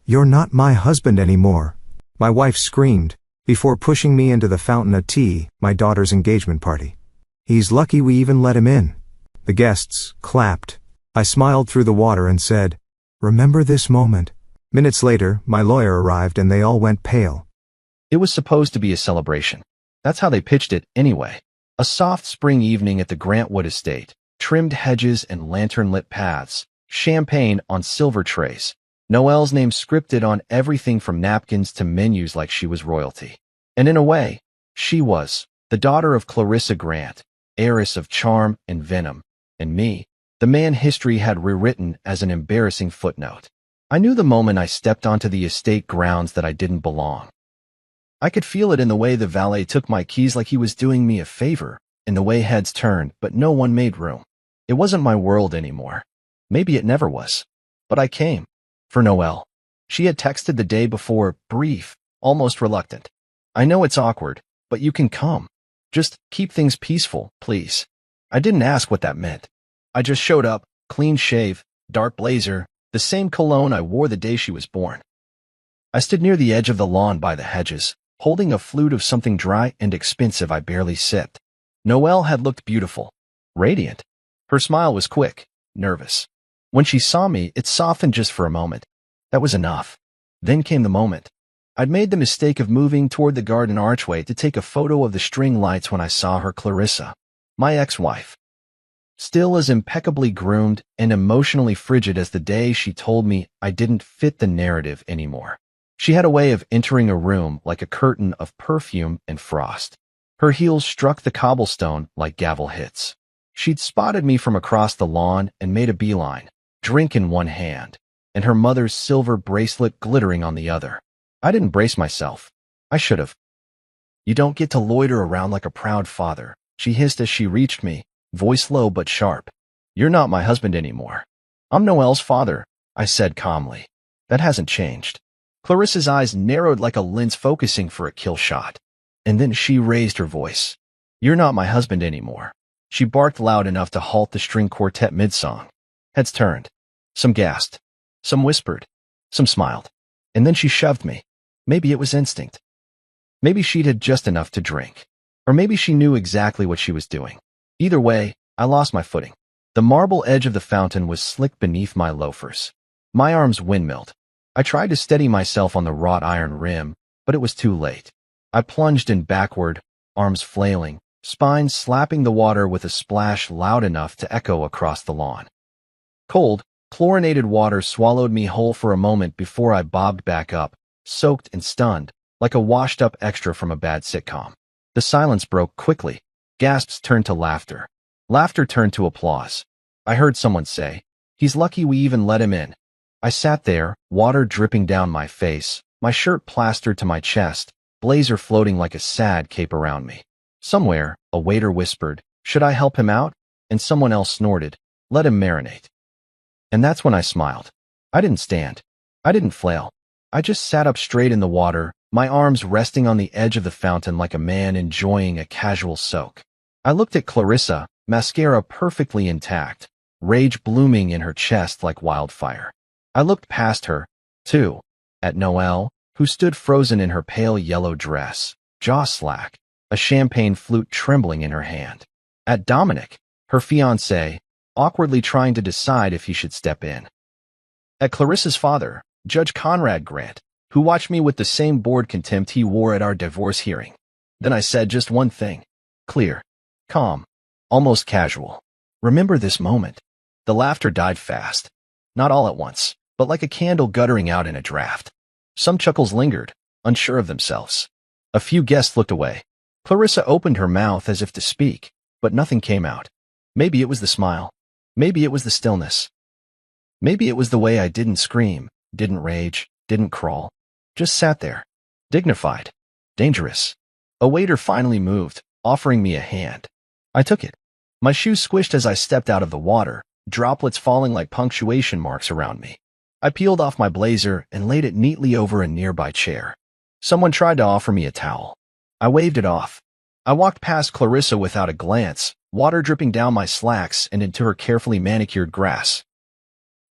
"You're not my husband anymore," my wife screamed, before pushing me into the fountain of tea, my daughter's engagement party. "He's lucky we even let him in." The guests clapped. I smiled through the water and said, "Remember this moment." Minutes later, my lawyer arrived and they all went pale. It was supposed to be a celebration. That's how they pitched it, anyway. A soft spring evening at the Grantwood estate, trimmed hedges and lantern-lit paths, champagne on silver trays, Noelle's name scripted on everything from napkins to menus like she was royalty. And in a way, she was, the daughter of Clarissa Grant, heiress of charm and venom, and me, the man history had rewritten as an embarrassing footnote. I knew the moment I stepped onto the estate grounds that I didn't belong. I could feel it in the way the valet took my keys like he was doing me a favor, in the way heads turned, but no one made room. It wasn't my world anymore. Maybe it never was. But I came. For Noelle. She had texted the day before, brief, almost reluctant. "I know it's awkward, but you can come. Just keep things peaceful, please." I didn't ask what that meant. I just showed up, clean shave, dark blazer, the same cologne I wore the day she was born. I stood near the edge of the lawn by the hedges, holding a flute of something dry and expensive I barely sipped. Noelle had looked beautiful, radiant. Her smile was quick, nervous. When she saw me, it softened just for a moment. That was enough. Then came the moment. I'd made the mistake of moving toward the garden archway to take a photo of the string lights when I saw her, Clarissa, my ex-wife. Still as impeccably groomed and emotionally frigid as the day she told me I didn't fit the narrative anymore. She had a way of entering a room like a curtain of perfume and frost. Her heels struck the cobblestone like gavel hits. She'd spotted me from across the lawn and made a beeline, drink in one hand, and her mother's silver bracelet glittering on the other. I didn't brace myself. I should have. "You don't get to loiter around like a proud father," she hissed as she reached me, voice low but sharp. "You're not my husband anymore." "I'm Noelle's father," I said calmly. "That hasn't changed." Clarissa's eyes narrowed like a lens focusing for a kill shot. And then she raised her voice. "You're not my husband anymore." She barked loud enough to halt the string quartet mid-song. Heads turned. Some gasped. Some whispered. Some smiled. And then she shoved me. Maybe it was instinct. Maybe she'd had just enough to drink. Or maybe she knew exactly what she was doing. Either way, I lost my footing. The marble edge of the fountain was slick beneath my loafers. My arms windmilled. I tried to steady myself on the wrought iron rim, but it was too late. I plunged in backward, arms flailing, spine slapping the water with a splash loud enough to echo across the lawn. Cold, chlorinated water swallowed me whole for a moment before I bobbed back up, soaked and stunned, like a washed-up extra from a bad sitcom. The silence broke quickly. Gasps turned to laughter. Laughter turned to applause. I heard someone say, "He's lucky we even let him in." I sat there, water dripping down my face, my shirt plastered to my chest, blazer floating like a sad cape around me. Somewhere, a waiter whispered, "Should I help him out?" And someone else snorted, "Let him marinate." And that's when I smiled. I didn't stand. I didn't flail. I just sat up straight in the water, my arms resting on the edge of the fountain like a man enjoying a casual soak. I looked at Clarissa, mascara perfectly intact, rage blooming in her chest like wildfire. I looked past her, too, at Noelle, who stood frozen in her pale yellow dress, jaw slack, a champagne flute trembling in her hand. At Dominic, her fiancé, awkwardly trying to decide if he should step in. At Clarissa's father, Judge Conrad Grant, who watched me with the same bored contempt he wore at our divorce hearing. Then I said just one thing. Clear. Calm. Almost casual. "Remember this moment." The laughter died fast. Not all at once, but like a candle guttering out in a draft. Some chuckles lingered, unsure of themselves. A few guests looked away. Clarissa opened her mouth as if to speak, but nothing came out. Maybe it was the smile. Maybe it was the stillness. Maybe it was the way I didn't scream, didn't rage, didn't crawl. Just sat there. Dignified. Dangerous. A waiter finally moved, offering me a hand. I took it. My shoes squished as I stepped out of the water, droplets falling like punctuation marks around me. I peeled off my blazer and laid it neatly over a nearby chair. Someone tried to offer me a towel. I waved it off. I walked past Clarissa without a glance, water dripping down my slacks and into her carefully manicured grass.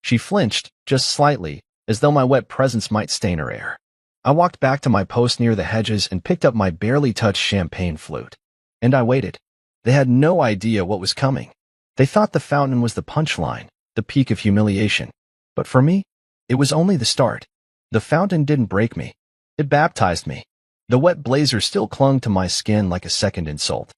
She flinched, just slightly, as though my wet presence might stain her air. I walked back to my post near the hedges and picked up my barely touched champagne flute. And I waited. They had no idea what was coming. They thought the fountain was the punchline, the peak of humiliation. But for me, it was only the start. The fountain didn't break me. It baptized me. The wet blazer still clung to my skin like a second insult.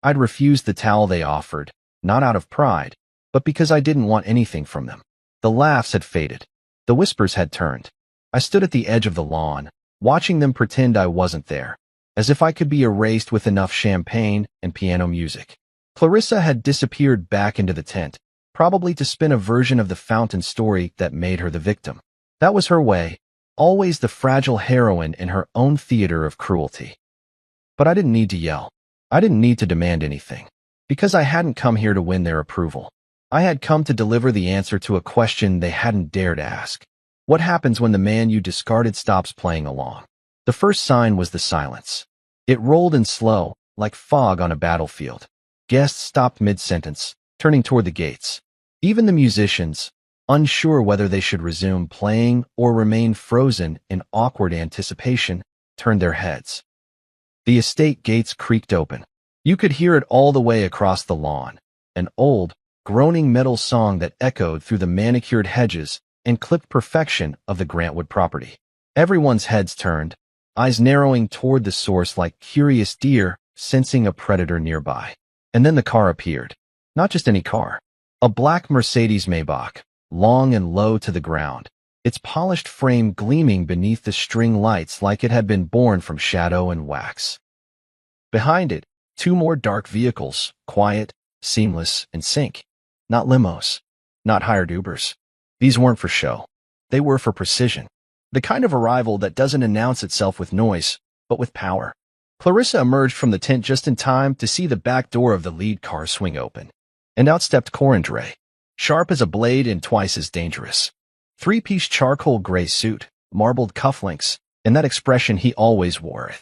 I'd refused the towel they offered, not out of pride, but because I didn't want anything from them. The laughs had faded. The whispers had turned. I stood at the edge of the lawn, watching them pretend I wasn't there, as if I could be erased with enough champagne and piano music. Clarissa had disappeared back into the tent, probably to spin a version of the fountain story that made her the victim. That was her way, always the fragile heroine in her own theater of cruelty. But I didn't need to yell. I didn't need to demand anything, because I hadn't come here to win their approval. I had come to deliver the answer to a question they hadn't dared ask. What happens when the man you discarded stops playing along? The first sign was the silence. It rolled in slow, like fog on a battlefield. Guests stopped mid-sentence, turning toward the gates. Even the musicians, unsure whether they should resume playing or remain frozen in awkward anticipation, turned their heads. The estate gates creaked open. You could hear it all the way across the lawn, an old, groaning metal song that echoed through the manicured hedges and clipped perfection of the Grantwood property. Everyone's heads turned, eyes narrowing toward the source like curious deer sensing a predator nearby. And then the car appeared. Not just any car. A black Mercedes Maybach, long and low to the ground, its polished frame gleaming beneath the string lights like it had been born from shadow and wax. Behind it, two more dark vehicles, quiet, seamless, in sync. Not limos. Not hired Ubers. These weren't for show. They were for precision. The kind of arrival that doesn't announce itself with noise, but with power. Clarissa emerged from the tent just in time to see the back door of the lead car swing open. And out stepped Corindre, sharp as a blade and twice as dangerous. Three-piece charcoal gray suit, marbled cufflinks, and that expression he always wore.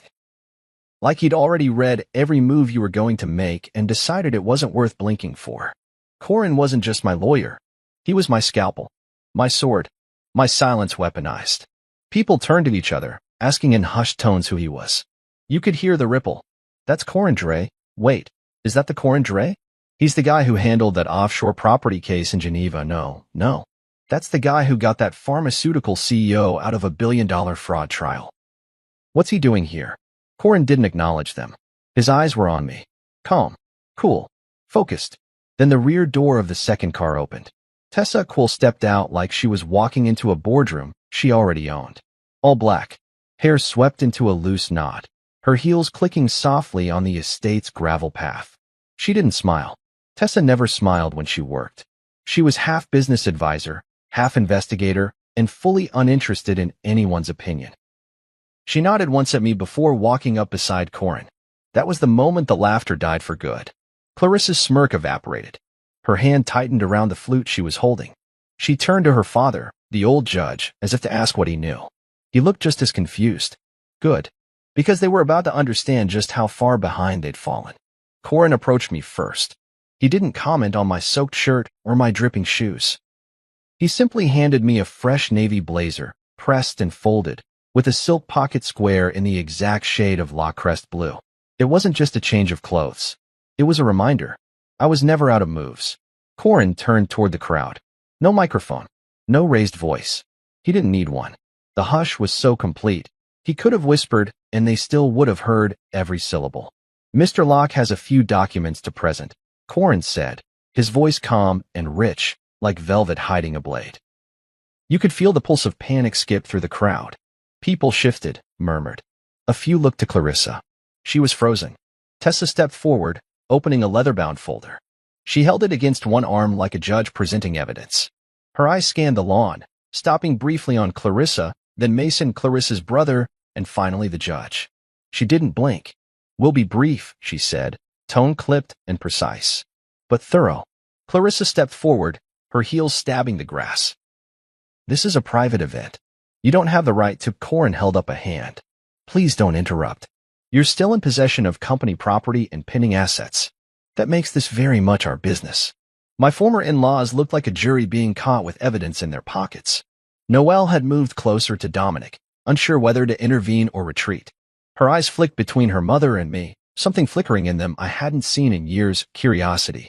Like he'd already read every move you were going to make and decided it wasn't worth blinking for. Corin wasn't just my lawyer. He was my scalpel, my sword, my silence weaponized. People turned at each other, asking in hushed tones who he was. You could hear the ripple. That's Corindre. Wait, is that the Corindre? He's the guy who handled that offshore property case in Geneva. No. That's the guy who got that pharmaceutical CEO out of a billion-dollar fraud trial. What's he doing here? Corin didn't acknowledge them. His eyes were on me. Calm, cool, focused. Then the rear door of the second car opened. Tessa Quill stepped out like she was walking into a boardroom she already owned. All black, hair swept into a loose knot, her heels clicking softly on the estate's gravel path. She didn't smile. Tessa never smiled when she worked. She was half business advisor, half investigator, and fully uninterested in anyone's opinion. She nodded once at me before walking up beside Corin. That was the moment the laughter died for good. Clarissa's smirk evaporated. Her hand tightened around the flute she was holding. She turned to her father, the old judge, as if to ask what he knew. He looked just as confused. Good, because they were about to understand just how far behind they'd fallen. Corin approached me first. He didn't comment on my soaked shirt or my dripping shoes. He simply handed me a fresh navy blazer, pressed and folded, with a silk pocket square in the exact shade of La Crest blue. It wasn't just a change of clothes. It was a reminder. I was never out of moves. Corin turned toward the crowd. No microphone. No raised voice. He didn't need one. The hush was so complete. He could have whispered, and they still would have heard every syllable. Mr. Locke has a few documents to present, Corin said, his voice calm and rich, like velvet hiding a blade. You could feel the pulse of panic skip through the crowd. People shifted, murmured. A few looked to Clarissa. She was frozen. Tessa stepped forward, opening a leather-bound folder. She held it against one arm like a judge presenting evidence. Her eyes scanned the lawn, stopping briefly on Clarissa, then Mason, Clarissa's brother, and finally the judge. She didn't blink. We'll be brief, she said, tone clipped and precise. But thorough. Clarissa stepped forward, her heels stabbing the grass. This is a private event. You don't have the right to. Corin held up a hand. Please don't interrupt. You're still in possession of company property and pending assets. That makes this very much our business. My former in-laws looked like a jury being caught with evidence in their pockets. Noelle had moved closer to Dominic, unsure whether to intervene or retreat. Her eyes flicked between her mother and me, something flickering in them I hadn't seen in years, curiosity.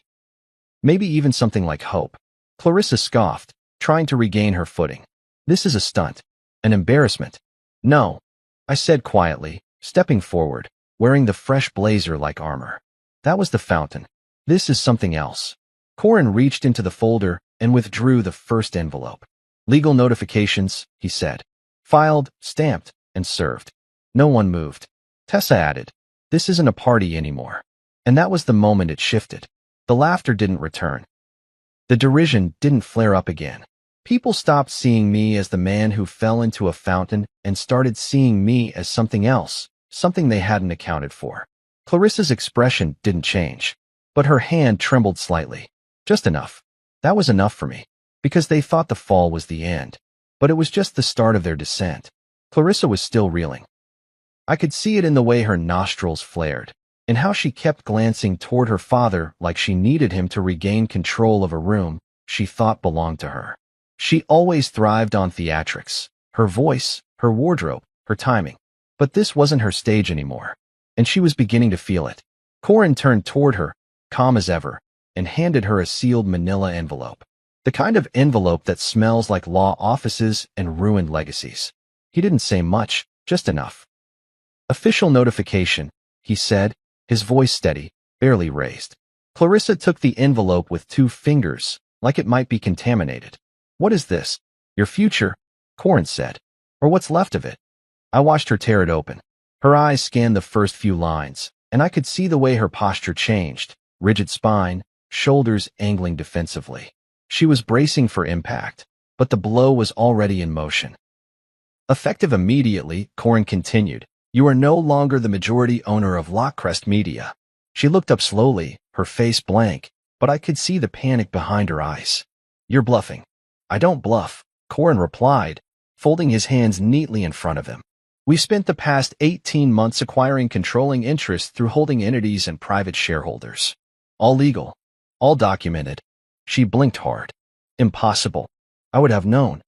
Maybe even something like hope. Clarissa scoffed, trying to regain her footing. This is a stunt. An embarrassment. No, I said quietly, stepping forward, wearing the fresh blazer like armor. That was the fountain. This is something else. Corin reached into the folder and withdrew the first envelope. Legal notifications, he said. Filed, stamped, and served. No one moved. Tessa added, this isn't a party anymore. And that was the moment it shifted. The laughter didn't return. The derision didn't flare up again. People stopped seeing me as the man who fell into a fountain and started seeing me as something else, something they hadn't accounted for. Clarissa's expression didn't change, but her hand trembled slightly. Just enough. That was enough for me, because they thought the fall was the end, but it was just the start of their descent. Clarissa was still reeling. I could see it in the way her nostrils flared, and how she kept glancing toward her father like she needed him to regain control of a room she thought belonged to her. She always thrived on theatrics, her voice, her wardrobe, her timing. But this wasn't her stage anymore, and she was beginning to feel it. Corin turned toward her, calm as ever, and handed her a sealed manila envelope. The kind of envelope that smells like law offices and ruined legacies. He didn't say much, just enough. Official notification, he said, his voice steady, barely raised. Clarissa took the envelope with 2 fingers, like it might be contaminated. What is this? Your future, Corin said. Or what's left of it? I watched her tear it open. Her eyes scanned the first few lines, and I could see the way her posture changed, rigid spine, shoulders angling defensively. She was bracing for impact, but the blow was already in motion. Effective immediately, Corin continued, you are no longer the majority owner of Lockcrest Media. She looked up slowly, her face blank, but I could see the panic behind her eyes. You're bluffing. I don't bluff, Corin replied, folding his hands neatly in front of him. We spent the past 18 months acquiring controlling interests through holding entities and private shareholders. All legal. All documented. She blinked hard. Impossible. I would have known.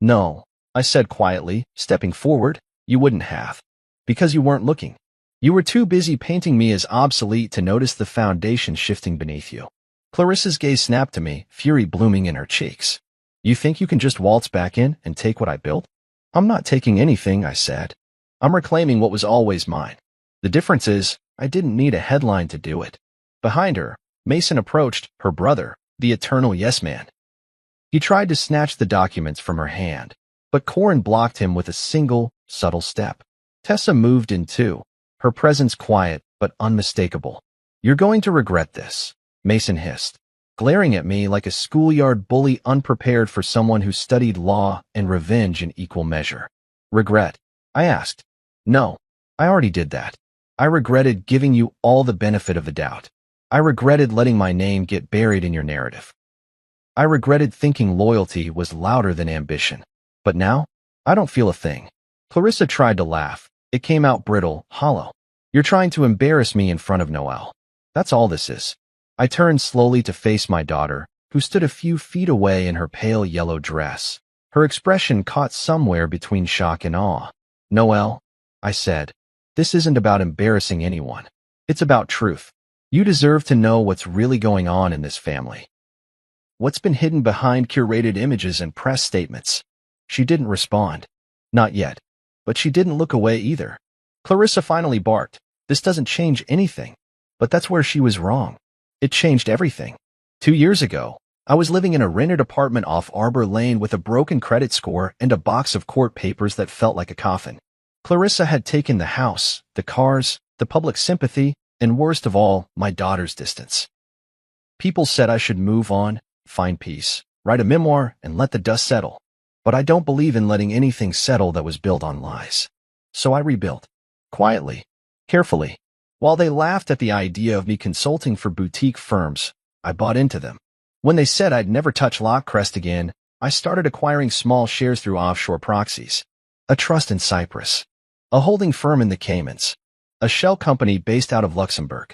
No, I said quietly, stepping forward, you wouldn't have. Because you weren't looking. You were too busy painting me as obsolete to notice the foundation shifting beneath you. Clarissa's gaze snapped to me, fury blooming in her cheeks. You think you can just waltz back in and take what I built? I'm not taking anything, I said. I'm reclaiming what was always mine. The difference is, I didn't need a headline to do it. Behind her, Mason approached, her brother, the eternal yes-man. He tried to snatch the documents from her hand, but Corin blocked him with a single, subtle step. Tessa moved in too, her presence quiet but unmistakable. You're going to regret this, Mason hissed, glaring at me like a schoolyard bully unprepared for someone who studied law and revenge in equal measure. Regret? I asked. No, I already did that. I regretted giving you all the benefit of the doubt. I regretted letting my name get buried in your narrative. I regretted thinking loyalty was louder than ambition. But now, I don't feel a thing. Clarissa tried to laugh. It came out brittle, hollow. You're trying to embarrass me in front of Noelle. That's all this is. I turned slowly to face my daughter, who stood a few feet away in her pale yellow dress. Her expression caught somewhere between shock and awe. Noelle, I said, this isn't about embarrassing anyone. It's about truth. You deserve to know what's really going on in this family. What's been hidden behind curated images and press statements? She didn't respond. Not yet. But she didn't look away either. Clarissa finally barked. This doesn't change anything. But that's where she was wrong. It changed everything. 2 years ago, I was living in a rented apartment off Arbor Lane with a broken credit score and a box of court papers that felt like a coffin. Clarissa had taken the house, the cars, the public sympathy, and worst of all, my daughter's distance. People said I should move on, find peace, write a memoir, and let the dust settle. But I don't believe in letting anything settle that was built on lies. So I rebuilt. Quietly. Carefully. While they laughed at the idea of me consulting for boutique firms, I bought into them. When they said I'd never touch Lockcrest again, I started acquiring small shares through offshore proxies. A trust in Cyprus. A holding firm in the Caymans. A shell company based out of Luxembourg.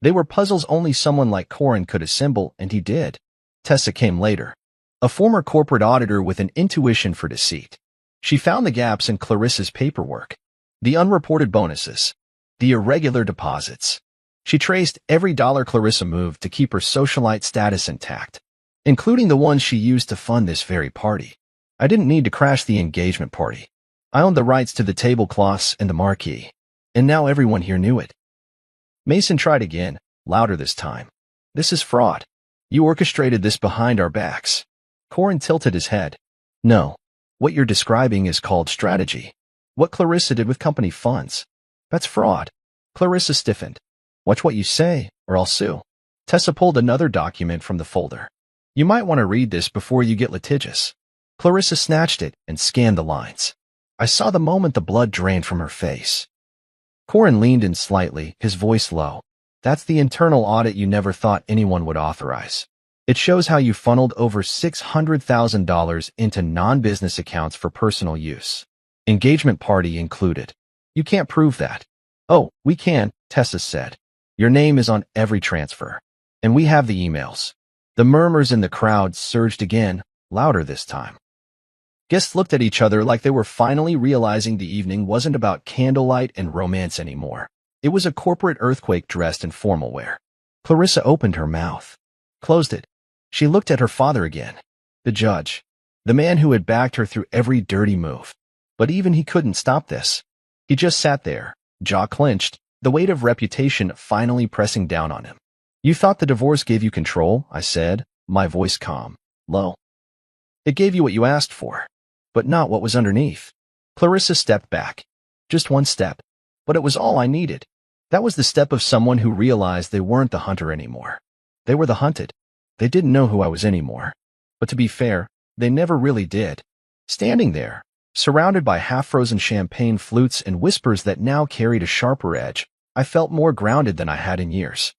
They were puzzles only someone like Corin could assemble, and he did. Tessa came later. a former corporate auditor with an intuition for deceit. She found the gaps in Clarissa's paperwork, the unreported bonuses, the irregular deposits. She traced every dollar Clarissa moved to keep her socialite status intact, including the ones she used to fund this very party. I didn't need to crash the engagement party. I owned the rights to the tablecloths and the marquee, and now everyone here knew it. Mason tried again, louder this time. This is fraud. You orchestrated this behind our backs. Corin tilted his head. No. What you're describing is called strategy. What Clarissa did with company funds. That's fraud. Clarissa stiffened. Watch what you say, or I'll sue. Tessa pulled another document from the folder. You might want to read this before you get litigious. Clarissa snatched it and scanned the lines. I saw the moment the blood drained from her face. Corin leaned in slightly, his voice low. That's the internal audit you never thought anyone would authorize. It shows how you funneled over $600,000 into non-business accounts for personal use. Engagement party included. You can't prove that. Oh, we can, Tessa said. Your name is on every transfer. And we have the emails. The murmurs in the crowd surged again, louder this time. Guests looked at each other like they were finally realizing the evening wasn't about candlelight and romance anymore. It was a corporate earthquake dressed in formal wear. Clarissa opened her mouth, closed it. She looked at her father again, the judge, the man who had backed her through every dirty move. But even he couldn't stop this. He just sat there, jaw clenched, the weight of reputation finally pressing down on him. You thought the divorce gave you control, I said, my voice calm, low. It gave you what you asked for, but not what was underneath. Clarissa stepped back. Just one step. But it was all I needed. That was the step of someone who realized they weren't the hunter anymore. They were the hunted. They didn't know who I was anymore. But to be fair, they never really did. Standing there, surrounded by half-frozen champagne flutes and whispers that now carried a sharper edge, I felt more grounded than I had in years.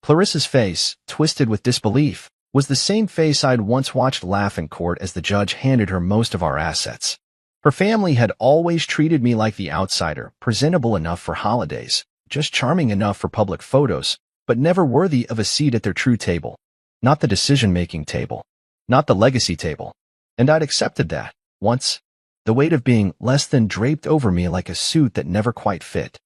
Clarissa's face, twisted with disbelief, was the same face I'd once watched laugh in court as the judge handed her most of our assets. Her family had always treated me like the outsider, presentable enough for holidays, just charming enough for public photos, but never worthy of a seat at their true table. Not the decision-making table. Not the legacy table. And I'd accepted that, once. The weight of being less than draped over me like a suit that never quite fit.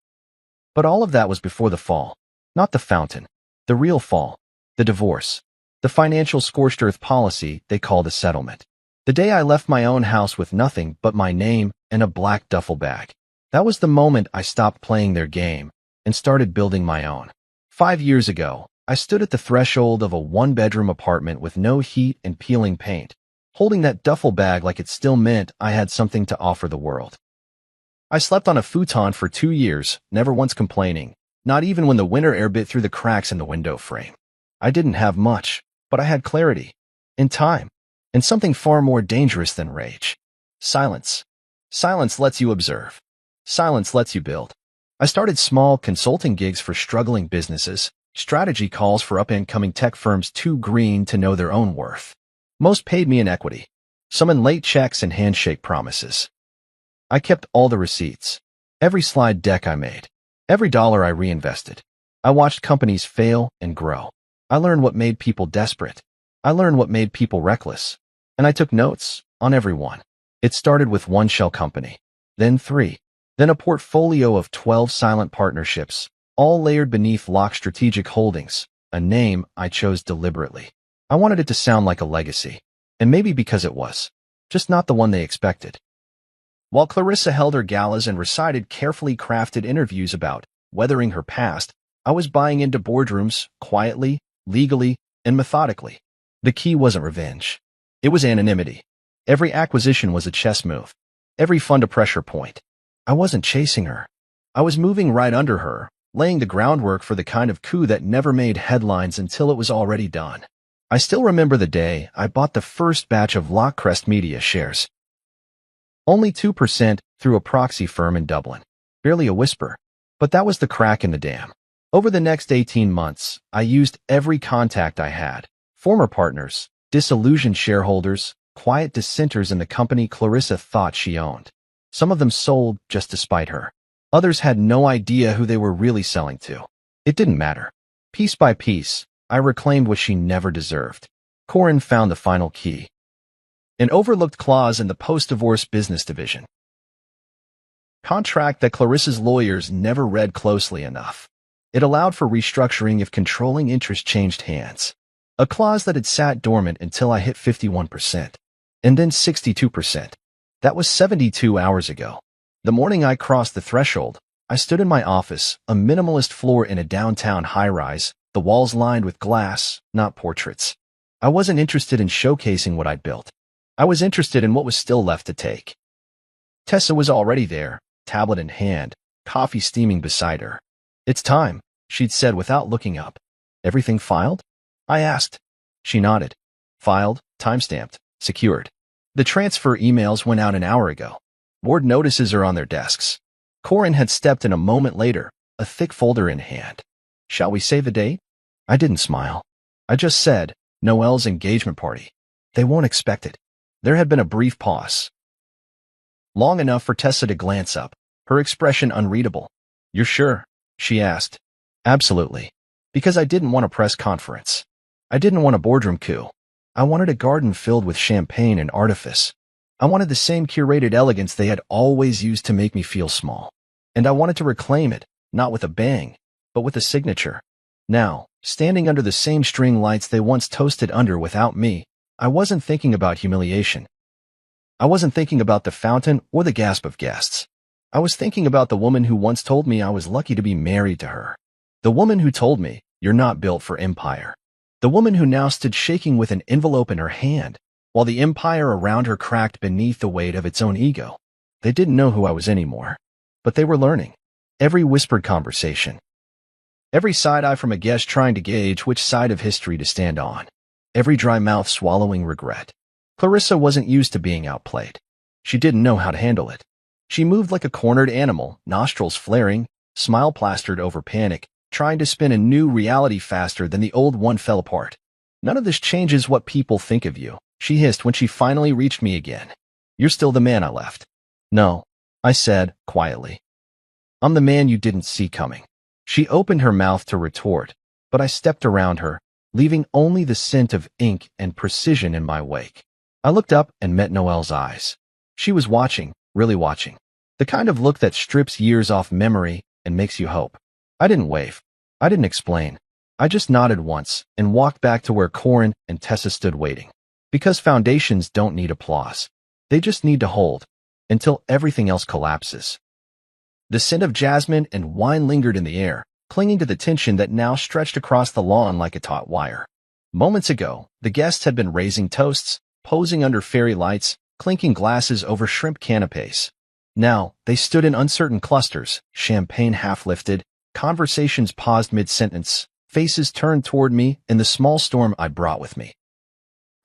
But all of that was before the fall. Not the fountain. The real fall. The divorce. The financial scorched earth policy they called a settlement. The day I left my own house with nothing but my name and a black duffel bag. That was the moment I stopped playing their game and started building my own. 5 years ago, I stood at the threshold of a one-bedroom apartment with no heat and peeling paint, holding that duffel bag like it still meant I had something to offer the world. I slept on a futon for 2 years, never once complaining, not even when the winter air bit through the cracks in the window frame. I didn't have much, but I had clarity, and time, and something far more dangerous than rage. Silence. Silence lets you observe. Silence lets you build. I started small consulting gigs for struggling businesses, strategy calls for up-and-coming tech firms too green to know their own worth. Most paid me in equity, some in late checks and handshake promises. I kept all the receipts, every slide deck I made, every dollar I reinvested. I watched companies fail and grow. I learned what made people desperate. I learned what made people reckless. And I took notes on every one. It started with one shell company, then 3, then a portfolio of 12 silent partnerships, all layered beneath Lock Strategic Holdings, a name I chose deliberately. I wanted it to sound like a legacy, and maybe because it was, just not the one they expected. While Clarissa held her galas and recited carefully crafted interviews about weathering her past, I was buying into boardrooms, quietly, legally, and methodically. The key wasn't revenge. It was anonymity. Every acquisition was a chess move. Every fund a pressure point. I wasn't chasing her. I was moving right under her, laying the groundwork for the kind of coup that never made headlines until it was already done. I still remember the day I bought the first batch of Lockcrest Media shares. Only 2% through a proxy firm in Dublin. Barely a whisper. But that was the crack in the dam. Over the next 18 months, I used every contact I had. Former partners, disillusioned shareholders, quiet dissenters in the company Clarissa thought she owned. Some of them sold just to spite her. Others had no idea who they were really selling to. It didn't matter. Piece by piece, I reclaimed what she never deserved. Corin found the final key. An overlooked clause in the post-divorce business division. Contract that Clarissa's lawyers never read closely enough. It allowed for restructuring if controlling interest changed hands. A clause that had sat dormant until I hit 51%. And then 62%. That was 72 hours ago. The morning I crossed the threshold, I stood in my office, a minimalist floor in a downtown high-rise, the walls lined with glass, not portraits. I wasn't interested in showcasing what I'd built. I was interested in what was still left to take. Tessa was already there, tablet in hand, coffee steaming beside her. "It's time," she'd said without looking up. "Everything filed?" I asked. She nodded. "Filed, timestamped, secured. The transfer emails went out an hour ago. Board notices are on their desks." Corin had stepped in a moment later, a thick folder in hand. "Shall we save the date?" I didn't smile. I just said, "Noelle's engagement party. They won't expect it." There had been a brief pause. Long enough for Tessa to glance up, her expression unreadable. "You're sure?" she asked. "Absolutely. Because I didn't want a press conference. I didn't want a boardroom coup. I wanted a garden filled with champagne and artifice. I wanted the same curated elegance they had always used to make me feel small. And I wanted to reclaim it, not with a bang, but with a signature. Now, standing under the same string lights they once toasted under without me, I wasn't thinking about humiliation. I wasn't thinking about the fountain or the gasp of guests. I was thinking about the woman who once told me I was lucky to be married to her. The woman who told me, "You're not built for empire." The woman who now stood shaking with an envelope in her hand, while the empire around her cracked beneath the weight of its own ego. They didn't know who I was anymore, but they were learning. Every whispered conversation. Every side-eye from a guest trying to gauge which side of history to stand on. Every dry mouth swallowing regret. Clarissa wasn't used to being outplayed. She didn't know how to handle it. She moved like a cornered animal, nostrils flaring, smile plastered over panic, trying to spin a new reality faster than the old one fell apart. "None of this changes what people think of you," she hissed when she finally reached me again. "You're still the man I left." "No," I said, quietly. "I'm the man you didn't see coming." She opened her mouth to retort, but I stepped around her, leaving only the scent of ink and precision in my wake. I looked up and met Noelle's eyes. She was watching, really watching. The kind of look that strips years off memory and makes you hope. I didn't wave. I didn't explain. I just nodded once and walked back to where Corin and Tessa stood waiting. Because foundations don't need applause. They just need to hold until everything else collapses. The scent of jasmine and wine lingered in the air, clinging to the tension that now stretched across the lawn like a taut wire. Moments ago, the guests had been raising toasts, posing under fairy lights, clinking glasses over shrimp canapes. Now, they stood in uncertain clusters, champagne half-lifted, conversations paused mid-sentence, faces turned toward me in the small storm I brought with me.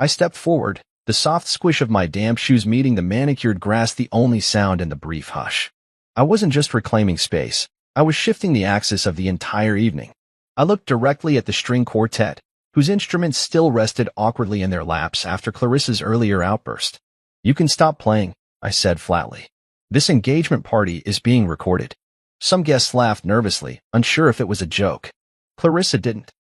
I stepped forward, the soft squish of my damp shoes meeting the manicured grass the only sound in the brief hush. I wasn't just reclaiming space. I was shifting the axis of the entire evening. I looked directly at the string quartet, whose instruments still rested awkwardly in their laps after Clarissa's earlier outburst. "You can stop playing," I said flatly. "This engagement party is being recorded." Some guests laughed nervously, unsure if it was a joke. Clarissa didn't.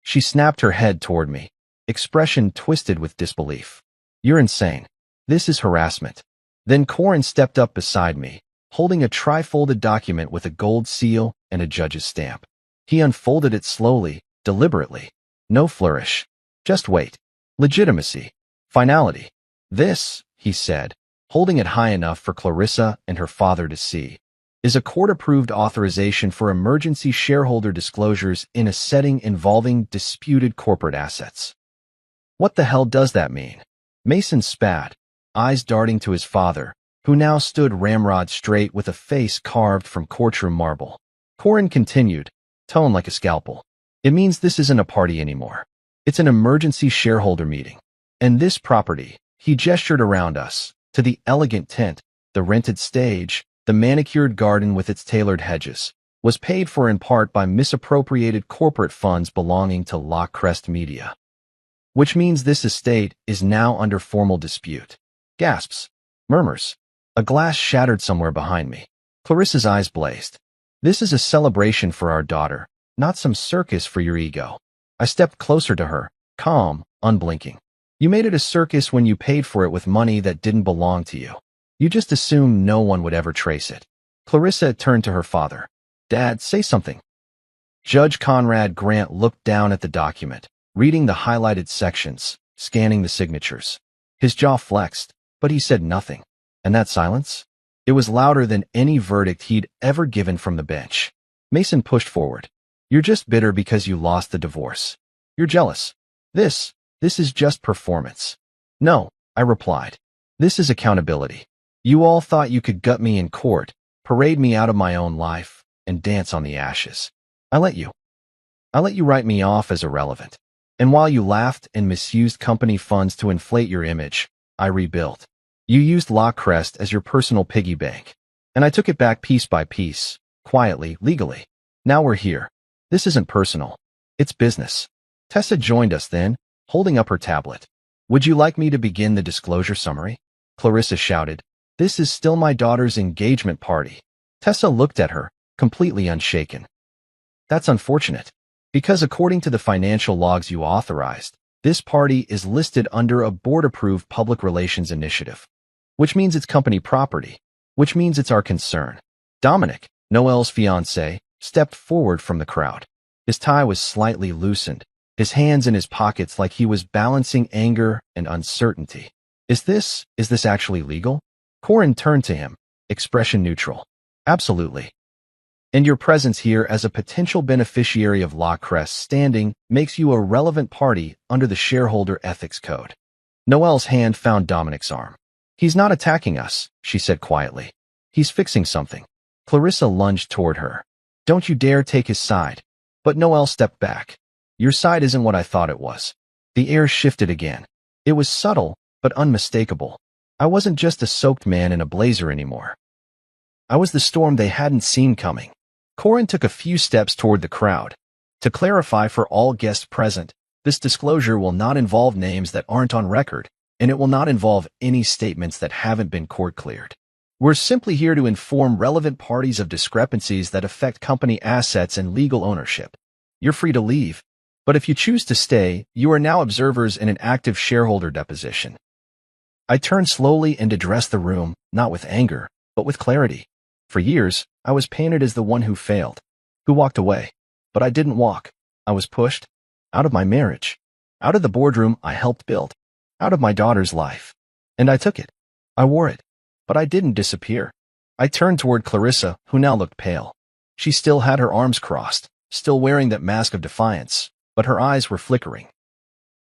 She snapped her head toward me, expression twisted with disbelief. "You're insane. This is harassment." Then Corin stepped up beside me, holding a tri-folded document with a gold seal and a judge's stamp. He unfolded it slowly, deliberately. No flourish. Just weight. Legitimacy. Finality. "This," he said, holding it high enough for Clarissa and her father to see, "is a court-approved authorization for emergency shareholder disclosures in a setting involving disputed corporate assets." What the hell does that mean? Mason spat, eyes darting to his father, who now stood ramrod straight with a face carved from courtroom marble. Corin continued, tone like a scalpel. "It means this isn't a party anymore. It's an emergency shareholder meeting. And this property," he gestured around us, to the elegant tent, the rented stage, the manicured garden with its tailored hedges, was paid for in part by misappropriated corporate funds belonging to Loch Crest Media. Which means this estate is now under formal dispute. Gasps. Murmurs. A glass shattered somewhere behind me. Clarissa's eyes blazed. "This is a celebration for our daughter, not some circus for your ego." I stepped closer to her, calm, unblinking. You made it a circus when you paid for it with money that didn't belong to you. You just assumed no one would ever trace it. Clarissa turned to her father. Dad, say something. Judge Conrad Grant looked down at the document, reading the highlighted sections, scanning the signatures. His jaw flexed, but he said nothing. And that silence? It was louder than any verdict he'd ever given from the bench. Mason pushed forward. You're just bitter because you lost the divorce. You're jealous. This is just performance. No, I replied. This is accountability. You all thought you could gut me in court, parade me out of my own life, and dance on the ashes. I let you write me off as irrelevant. And while you laughed and misused company funds to inflate your image, I rebuilt. You used La Crest as your personal piggy bank. And I took it back piece by piece, quietly, legally. Now we're here. This isn't personal. It's business. Tessa joined us then, holding up her tablet. Would you like me to begin the disclosure summary? Clarissa shouted. This is still my daughter's engagement party. Tessa looked at her, completely unshaken. That's unfortunate. Because according to the financial logs you authorized, this party is listed under a board-approved public relations initiative. Which means it's company property. Which means it's our concern. Dominic, Noelle's fiancé, stepped forward from the crowd. His tie was slightly loosened, his hands in his pockets like he was balancing anger and uncertainty. Is this actually legal? Corin turned to him, expression neutral. Absolutely. And your presence here as a potential beneficiary of La Crest's standing makes you a relevant party under the shareholder ethics code. Noelle's hand found Dominic's arm. He's not attacking us, she said quietly. He's fixing something. Clarissa lunged toward her. Don't you dare take his side. But Noelle stepped back. Your side isn't what I thought it was. The air shifted again. It was subtle, but unmistakable. I wasn't just a soaked man in a blazer anymore. I was the storm they hadn't seen coming. Corin took a few steps toward the crowd. To clarify for all guests present, this disclosure will not involve names that aren't on record, and it will not involve any statements that haven't been court-cleared. We're simply here to inform relevant parties of discrepancies that affect company assets and legal ownership. You're free to leave, but if you choose to stay, you are now observers in an active shareholder deposition. I turned slowly and addressed the room, not with anger, but with clarity. For years, I was painted as the one who failed, who walked away. But I didn't walk. I was pushed out of my marriage, out of the boardroom I helped build, out of my daughter's life. And I took it. I wore it. But I didn't disappear. I turned toward Clarissa, who now looked pale. She still had her arms crossed, still wearing that mask of defiance, but her eyes were flickering,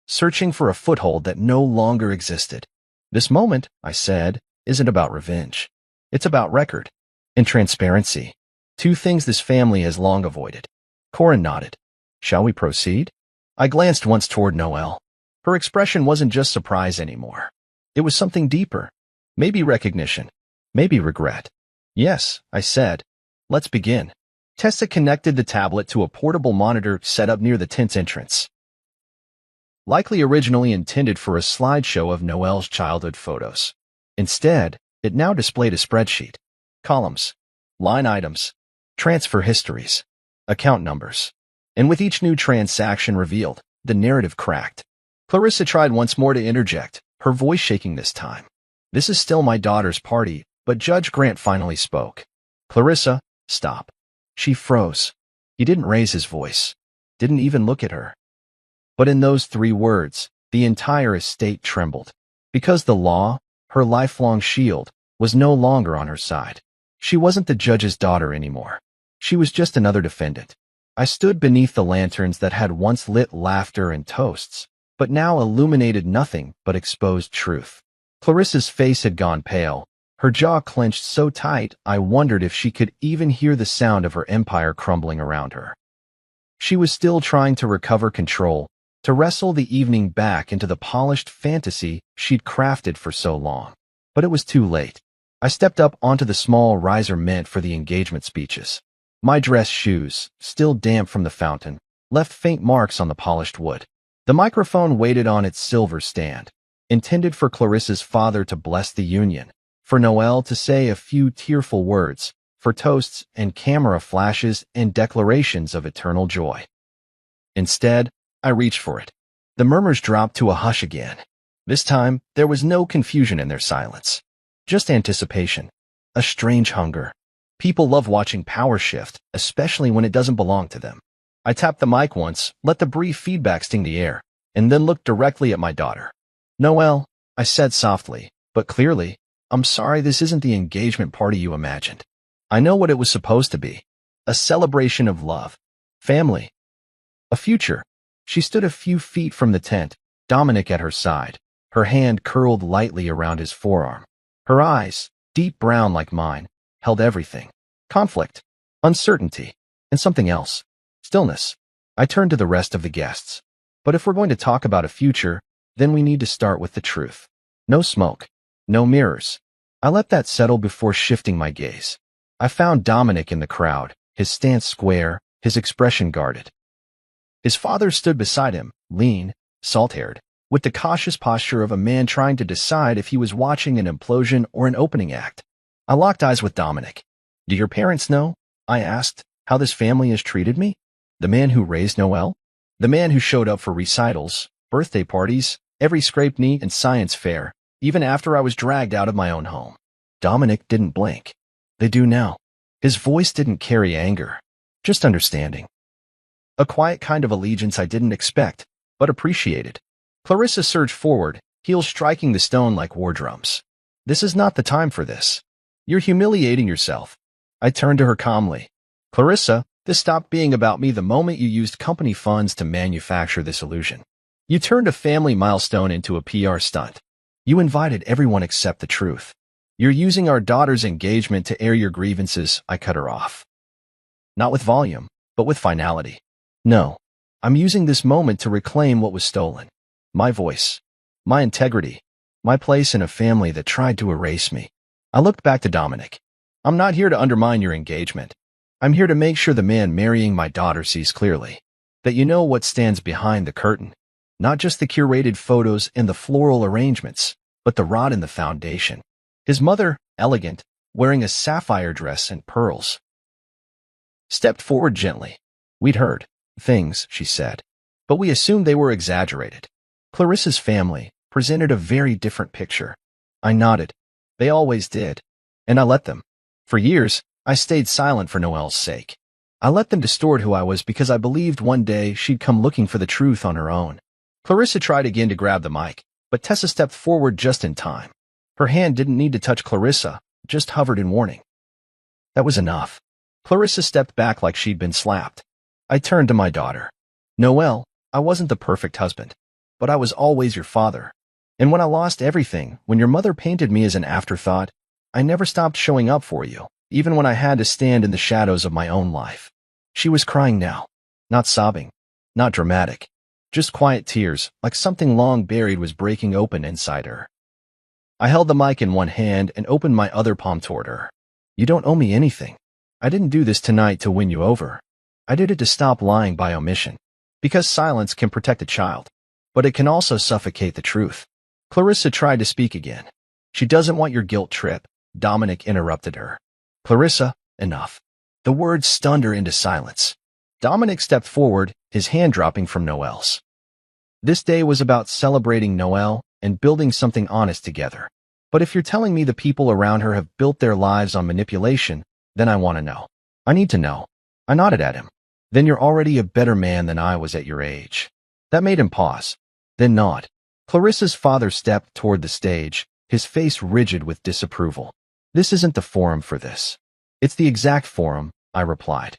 searching for a foothold that no longer existed. This moment, I said, isn't about revenge. It's about record and transparency. Two things this family has long avoided. Corin nodded. Shall we proceed? I glanced once toward Noelle. Her expression wasn't just surprise anymore. It was something deeper. Maybe recognition. Maybe regret. Yes, I said. Let's begin. Tessa connected the tablet to a portable monitor set up near the tent's entrance. Likely originally intended for a slideshow of Noelle's childhood photos. Instead, it now displayed a spreadsheet. Columns, line items, transfer histories, account numbers. And with each new transaction revealed, the narrative cracked. Clarissa tried once more to interject, her voice shaking this time. This is still my daughter's party, but Judge Grant finally spoke. Clarissa, stop. She froze. He didn't raise his voice, didn't even look at her. But in those 3 words, the entire estate trembled. Because the law, her lifelong shield, was no longer on her side. She wasn't the judge's daughter anymore. She was just another defendant. I stood beneath the lanterns that had once lit laughter and toasts, but now illuminated nothing but exposed truth. Clarissa's face had gone pale, her jaw clenched so tight I wondered if she could even hear the sound of her empire crumbling around her. She was still trying to recover control, to wrestle the evening back into the polished fantasy she'd crafted for so long. But it was too late. I stepped up onto the small riser meant for the engagement speeches. My dress shoes, still damp from the fountain, left faint marks on the polished wood. The microphone waited on its silver stand, intended for Clarissa's father to bless the union, for Noelle to say a few tearful words, for toasts and camera flashes and declarations of eternal joy. Instead, I reached for it. The murmurs dropped to a hush again. This time, there was no confusion in their silence. Just anticipation. A strange hunger. People love watching power shift, especially when it doesn't belong to them. I tapped the mic once, let the brief feedback sting the air, and then looked directly at my daughter. "Noelle," I said softly, but clearly, "I'm sorry this isn't the engagement party you imagined. I know what it was supposed to be. A celebration of love, family, a future." She stood a few feet from the tent, Dominic at her side, her hand curled lightly around his forearm. Her eyes, deep brown like mine, held everything. Conflict, uncertainty, and something else. Stillness. I turned to the rest of the guests. "But if we're going to talk about a future, then we need to start with the truth. No smoke. No mirrors." I let that settle before shifting my gaze. I found Dominic in the crowd, his stance square, his expression guarded. His father stood beside him, lean, salt-haired, with the cautious posture of a man trying to decide if he was watching an implosion or an opening act. I locked eyes with Dominic. "Do your parents know," I asked, "how this family has treated me? The man who raised Noelle? The man who showed up for recitals, birthday parties, every scraped knee and science fair, even after I was dragged out of my own home." Dominic didn't blink. "They do now." His voice didn't carry anger, just understanding. A quiet kind of allegiance I didn't expect, but appreciated. Clarissa surged forward, heels striking the stone like war drums. "This is not the time for this. You're humiliating yourself." I turned to her calmly. "Clarissa, this stopped being about me the moment you used company funds to manufacture this illusion. You turned a family milestone into a PR stunt. You invited everyone except the truth. You're using our daughter's engagement to air your grievances." I cut her off. Not with volume, but with finality. "No, I'm using this moment to reclaim what was stolen. My voice, my integrity, my place in a family that tried to erase me." I looked back to Dominic. "I'm not here to undermine your engagement. I'm here to make sure the man marrying my daughter sees clearly that you know what stands behind the curtain. Not just the curated photos and the floral arrangements, but the rod in the foundation." His mother, elegant, wearing a sapphire dress and pearls, stepped forward gently. "We'd heard things," she said, "but we assumed they were exaggerated." Clarissa's family presented a very different picture. I nodded. They always did. And I let them. For years, I stayed silent for Noelle's sake. I let them distort who I was because I believed one day she'd come looking for the truth on her own. Clarissa tried again to grab the mic, but Tessa stepped forward just in time. Her hand didn't need to touch Clarissa, just hovered in warning. That was enough. Clarissa stepped back like she'd been slapped. I turned to my daughter. "Noelle, I wasn't the perfect husband, but I was always your father. And when I lost everything, when your mother painted me as an afterthought, I never stopped showing up for you, even when I had to stand in the shadows of my own life." She was crying now, not sobbing, not dramatic, just quiet tears, like something long buried was breaking open inside her. I held the mic in one hand and opened my other palm toward her. "You don't owe me anything. I didn't do this tonight to win you over. I did it to stop lying by omission. Because silence can protect a child, but it can also suffocate the truth." Clarissa tried to speak again. "She doesn't want your guilt trip," Dominic interrupted her. "Clarissa, enough." The words stunned her into silence. Dominic stepped forward, his hand dropping from Noelle's. This day was about celebrating Noelle and building something honest together. "But if you're telling me the people around her have built their lives on manipulation, then I want to know. I need to know." I nodded at him. "Then you're already a better man than I was at your age." That made him pause, then nod. Clarissa's father stepped toward the stage, his face rigid with disapproval. "This isn't the forum for this." "It's the exact forum," I replied.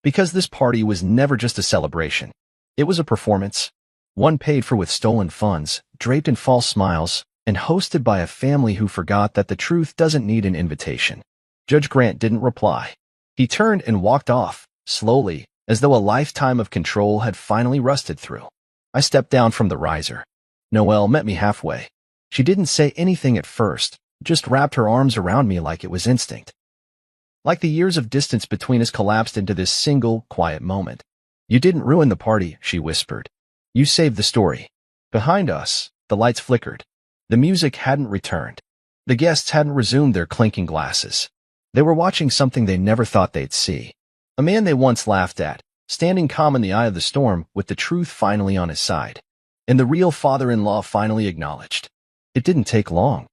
Because this party was never just a celebration. It was a performance. One paid for with stolen funds, draped in false smiles, and hosted by a family who forgot that the truth doesn't need an invitation. Judge Grant didn't reply. He turned and walked off, slowly, as though a lifetime of control had finally rusted through. I stepped down from the riser. Noelle met me halfway. She didn't say anything at first, just wrapped her arms around me like it was instinct. Like the years of distance between us collapsed into this single, quiet moment. "You didn't ruin the party," she whispered. "You saved the story." Behind us, the lights flickered. The music hadn't returned. The guests hadn't resumed their clinking glasses. They were watching something they never thought they'd see. A man they once laughed at, standing calm in the eye of the storm with the truth finally on his side. and the real father-in-law finally acknowledged. It didn't take long.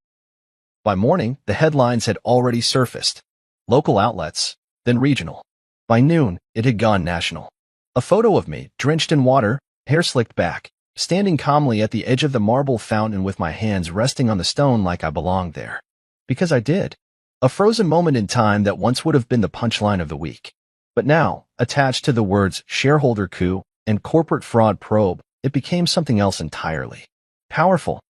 By morning, the headlines had already surfaced. Local outlets, then regional. By noon, it had gone national. A photo of me, drenched in water, hair slicked back, standing calmly at the edge of the marble fountain with my hands resting on the stone like I belonged there. Because I did. A frozen moment in time that once would have been the punchline of the week. But now, attached to the words shareholder coup and corporate fraud probe, it became something else entirely. Powerful.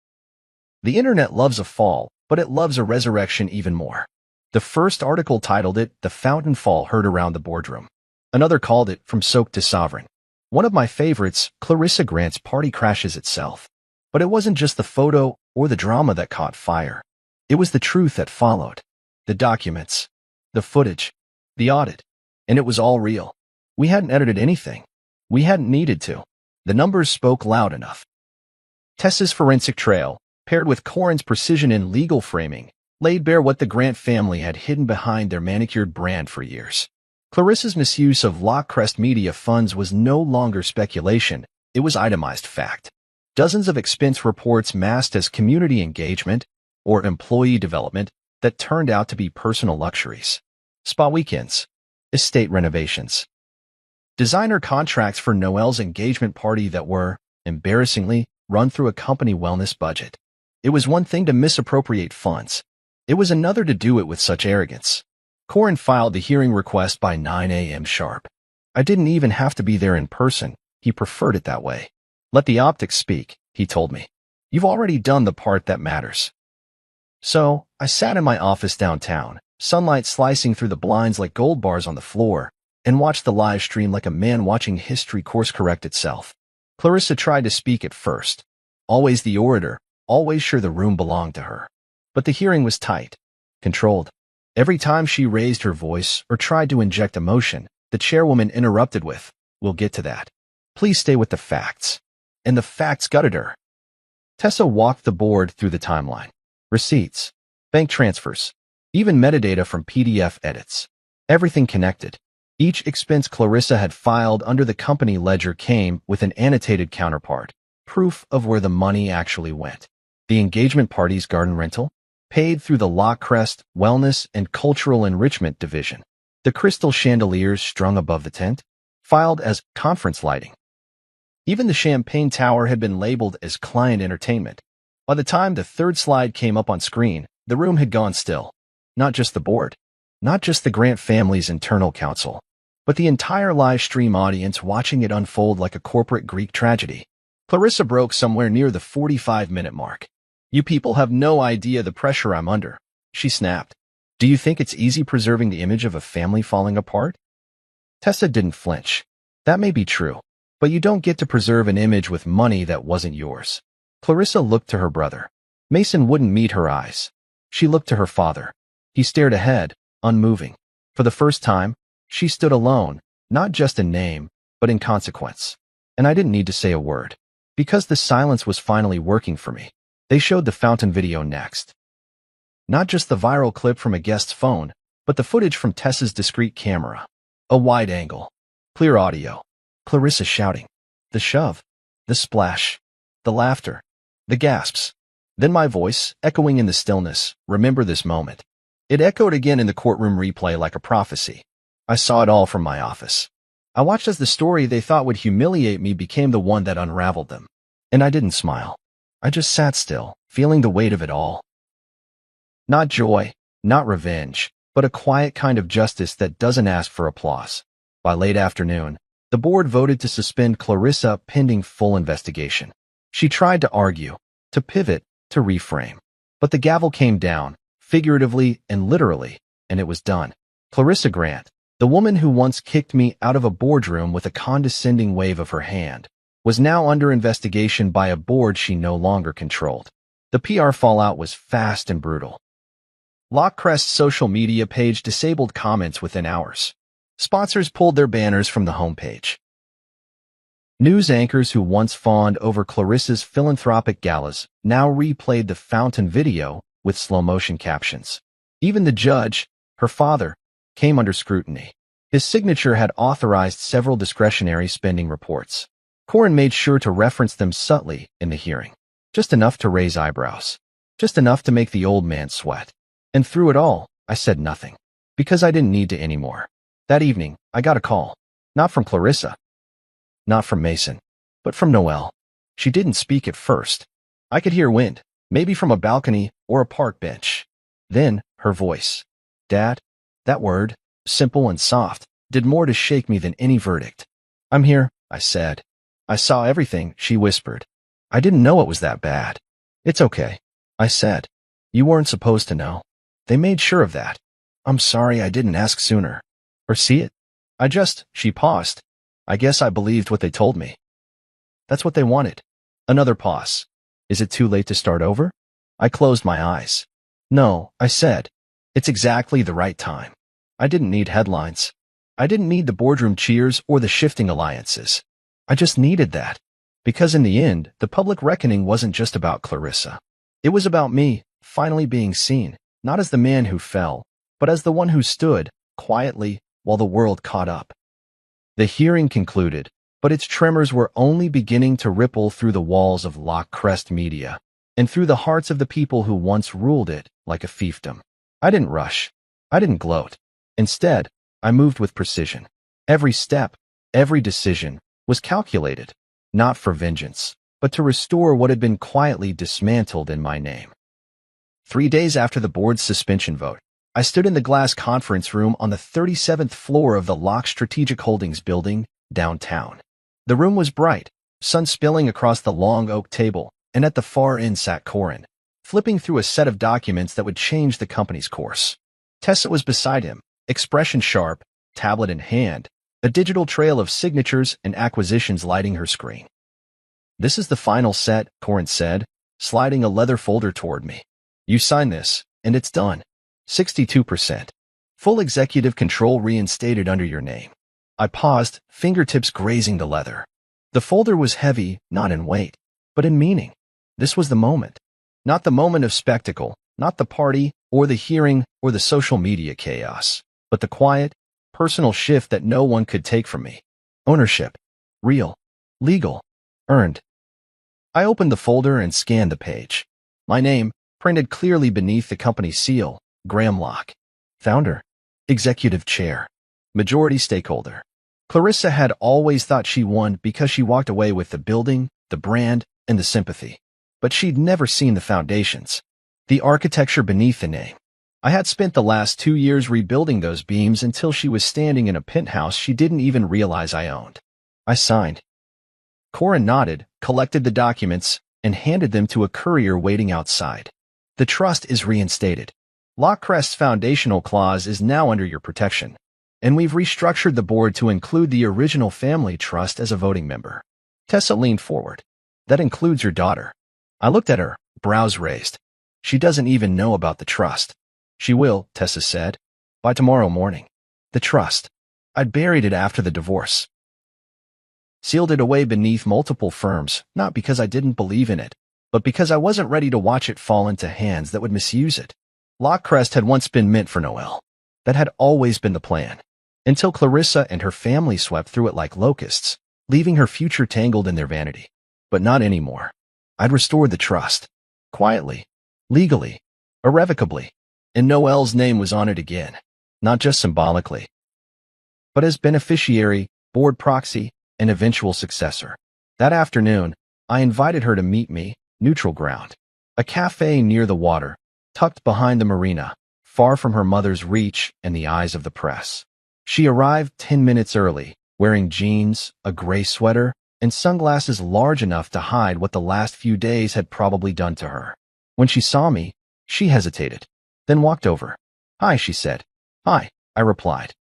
The internet loves a fall, but it loves a resurrection even more. The first article titled it, "The Fountain Fall Heard Around the Boardroom." Another called it, "From Soaked to Sovereign." One of my favorites, Clarissa Grant's party crashes itself. But it wasn't just the photo or the drama that caught fire. It was the truth that followed. The documents, the footage, the audit. And it was all real. We hadn't edited anything. We hadn't needed to. The numbers spoke loud enough. Tessa's forensic trail, paired with Corin's precision in legal framing, laid bare what the Grant family had hidden behind their manicured brand for years. Clarissa's misuse of Lockcrest media funds was no longer speculation, it was itemized fact. Dozens of expense reports masked as community engagement or employee development that turned out to be personal luxuries. Spa weekends, estate renovations, designer contracts for Noel's engagement party that were, embarrassingly, run through a company wellness budget. It was one thing to misappropriate funds. It was another to do it with such arrogance. Corin filed the hearing request by 9 a.m. sharp. I didn't even have to be there in person. He preferred it that way. Let the optics speak, he told me. You've already done the part that matters. So, I sat in my office downtown, sunlight slicing through the blinds like gold bars on the floor, and watched the live stream like a man watching history course correct itself. Clarissa tried to speak at first. Always the orator, always sure the room belonged to her. But the hearing was tight, controlled. Every time she raised her voice or tried to inject emotion, the chairwoman interrupted with, "We'll get to that. Please stay with the facts." And the facts gutted her. Tessa walked the board through the timeline. Receipts, bank transfers, even metadata from PDF edits. Everything connected. Each expense Clarissa had filed under the company ledger came with an annotated counterpart, proof of where the money actually went. The engagement party's garden rental, paid through the Lockcrest Wellness and Cultural Enrichment Division. The crystal chandeliers strung above the tent, filed as conference lighting. Even the champagne tower had been labeled as client entertainment. By the time the third slide came up on screen, the room had gone still. Not just the board, not just the Grant family's internal counsel, but the entire live stream audience watching it unfold like a corporate Greek tragedy. Clarissa broke somewhere near the 45-minute mark. "You people have no idea the pressure I'm under," she snapped. "Do you think it's easy preserving the image of a family falling apart?" Tessa didn't flinch. "That may be true, but you don't get to preserve an image with money that wasn't yours." Clarissa looked to her brother. Mason wouldn't meet her eyes. She looked to her father. He stared ahead, unmoving. For the first time, she stood alone, not just in name, but in consequence. And I didn't need to say a word. Because the silence was finally working for me. They showed the fountain video next. Not just the viral clip from a guest's phone, but the footage from Tessa's discreet camera. A wide angle. Clear audio. Clarissa shouting. The shove. The splash. The laughter. The gasps. Then my voice, echoing in the stillness, "Remember this moment." It echoed again in the courtroom replay like a prophecy. I saw it all from my office. I watched as the story they thought would humiliate me became the one that unraveled them. And I didn't smile. I just sat still, feeling the weight of it all. Not joy, not revenge, but a quiet kind of justice that doesn't ask for applause. By late afternoon, the board voted to suspend Clarissa pending full investigation. She tried to argue, to pivot, to reframe. But the gavel came down, figuratively and literally, and it was done. Clarissa Grant, the woman who once kicked me out of a boardroom with a condescending wave of her hand, was now under investigation by a board she no longer controlled. The PR fallout was fast and brutal. Lockcrest's social media page disabled comments within hours. Sponsors pulled their banners from the homepage. News anchors who once fawned over Clarissa's philanthropic galas now replayed the fountain video with slow-motion captions. Even the judge, her father, came under scrutiny. His signature had authorized several discretionary spending reports. Corin made sure to reference them subtly in the hearing. Just enough to raise eyebrows. Just enough to make the old man sweat. And through it all, I said nothing. Because I didn't need to anymore. That evening, I got a call. Not from Clarissa. Not from Mason. But from Noelle. She didn't speak at first. I could hear wind, maybe from a balcony or a park bench. Then, her voice. Dad? That word, simple and soft, did more to shake me than any verdict. I'm here, I said. I saw everything, she whispered. I didn't know it was that bad. It's okay, I said. You weren't supposed to know. They made sure of that. I'm sorry I didn't ask sooner. Or see it. She paused. I guess I believed what they told me. That's what they wanted. Another pause. Is it too late to start over? I closed my eyes. No, I said. It's exactly the right time. I didn't need headlines. I didn't need the boardroom cheers or the shifting alliances. I just needed that. Because in the end, the public reckoning wasn't just about Clarissa. It was about me, finally being seen, not as the man who fell, but as the one who stood, quietly, while the world caught up. The hearing concluded, but its tremors were only beginning to ripple through the walls of Loch Crest media, and through the hearts of the people who once ruled it like a fiefdom. I didn't rush. I didn't gloat. Instead, I moved with precision. Every step, every decision, was calculated, not for vengeance, but to restore what had been quietly dismantled in my name. 3 days after the board's suspension vote, I stood in the glass conference room on the 37th floor of the Loch Strategic Holdings building, downtown. The room was bright, sun spilling across the long oak table, and at the far end sat Corin, flipping through a set of documents that would change the company's course. Tessa was beside him, expression sharp, tablet in hand, a digital trail of signatures and acquisitions lighting her screen. This is the final set, Corin said, sliding a leather folder toward me. You sign this, and it's done. 62%. Full executive control reinstated under your name. I paused, fingertips grazing the leather. The folder was heavy, not in weight, but in meaning. This was the moment. Not the moment of spectacle, not the party, or the hearing, or the social media chaos, but the quiet, personal shift that no one could take from me. Ownership. Real. Legal. Earned. I opened the folder and scanned the page. My name, printed clearly beneath the company seal, Graham Locke. Founder. Executive Chair. Majority Stakeholder. Clarissa had always thought she won because she walked away with the building, the brand, and the sympathy. But she'd never seen the foundations. The architecture beneath the name. I had spent the last 2 years rebuilding those beams until she was standing in a penthouse she didn't even realize I owned. I signed. Corin nodded, collected the documents, and handed them to a courier waiting outside. The trust is reinstated. Loch Crest's foundational clause is now under your protection, and we've restructured the board to include the original family trust as a voting member. Tessa leaned forward. That includes your daughter. I looked at her, brows raised. She doesn't even know about the trust. She will, Tessa said, by tomorrow morning. The trust. I'd buried it after the divorce. Sealed it away beneath multiple firms, not because I didn't believe in it, but because I wasn't ready to watch it fall into hands that would misuse it. Loch Crest had once been meant for Noelle. That had always been the plan. Until Clarissa and her family swept through it like locusts, leaving her future tangled in their vanity. But not anymore. I'd restored the trust. Quietly. Legally. Irrevocably. And Noelle's name was on it again. Not just symbolically, but as beneficiary, board proxy, and eventual successor. That afternoon, I invited her to meet me, neutral ground. A cafe near the water, tucked behind the marina, far from her mother's reach and the eyes of the press. She arrived 10 minutes early, wearing jeans, a gray sweater, and sunglasses large enough to hide what the last few days had probably done to her. When she saw me, she hesitated, then walked over. Hi, she said. Hi, I replied.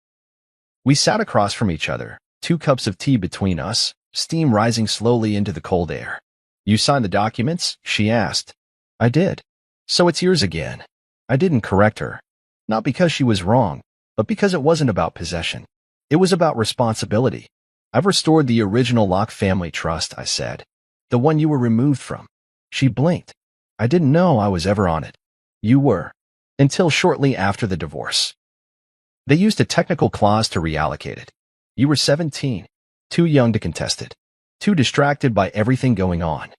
We sat across from each other, 2 cups of tea between us, steam rising slowly into the cold air. You signed the documents? She asked. I did. So it's yours again. I didn't correct her. Not because she was wrong, but because it wasn't about possession. It was about responsibility. I've restored the original Locke family trust, I said. The one you were removed from. She blinked. I didn't know I was ever on it. You were. Until shortly after the divorce. They used a technical clause to reallocate it. You were 17, too young to contest it. too distracted by everything going on.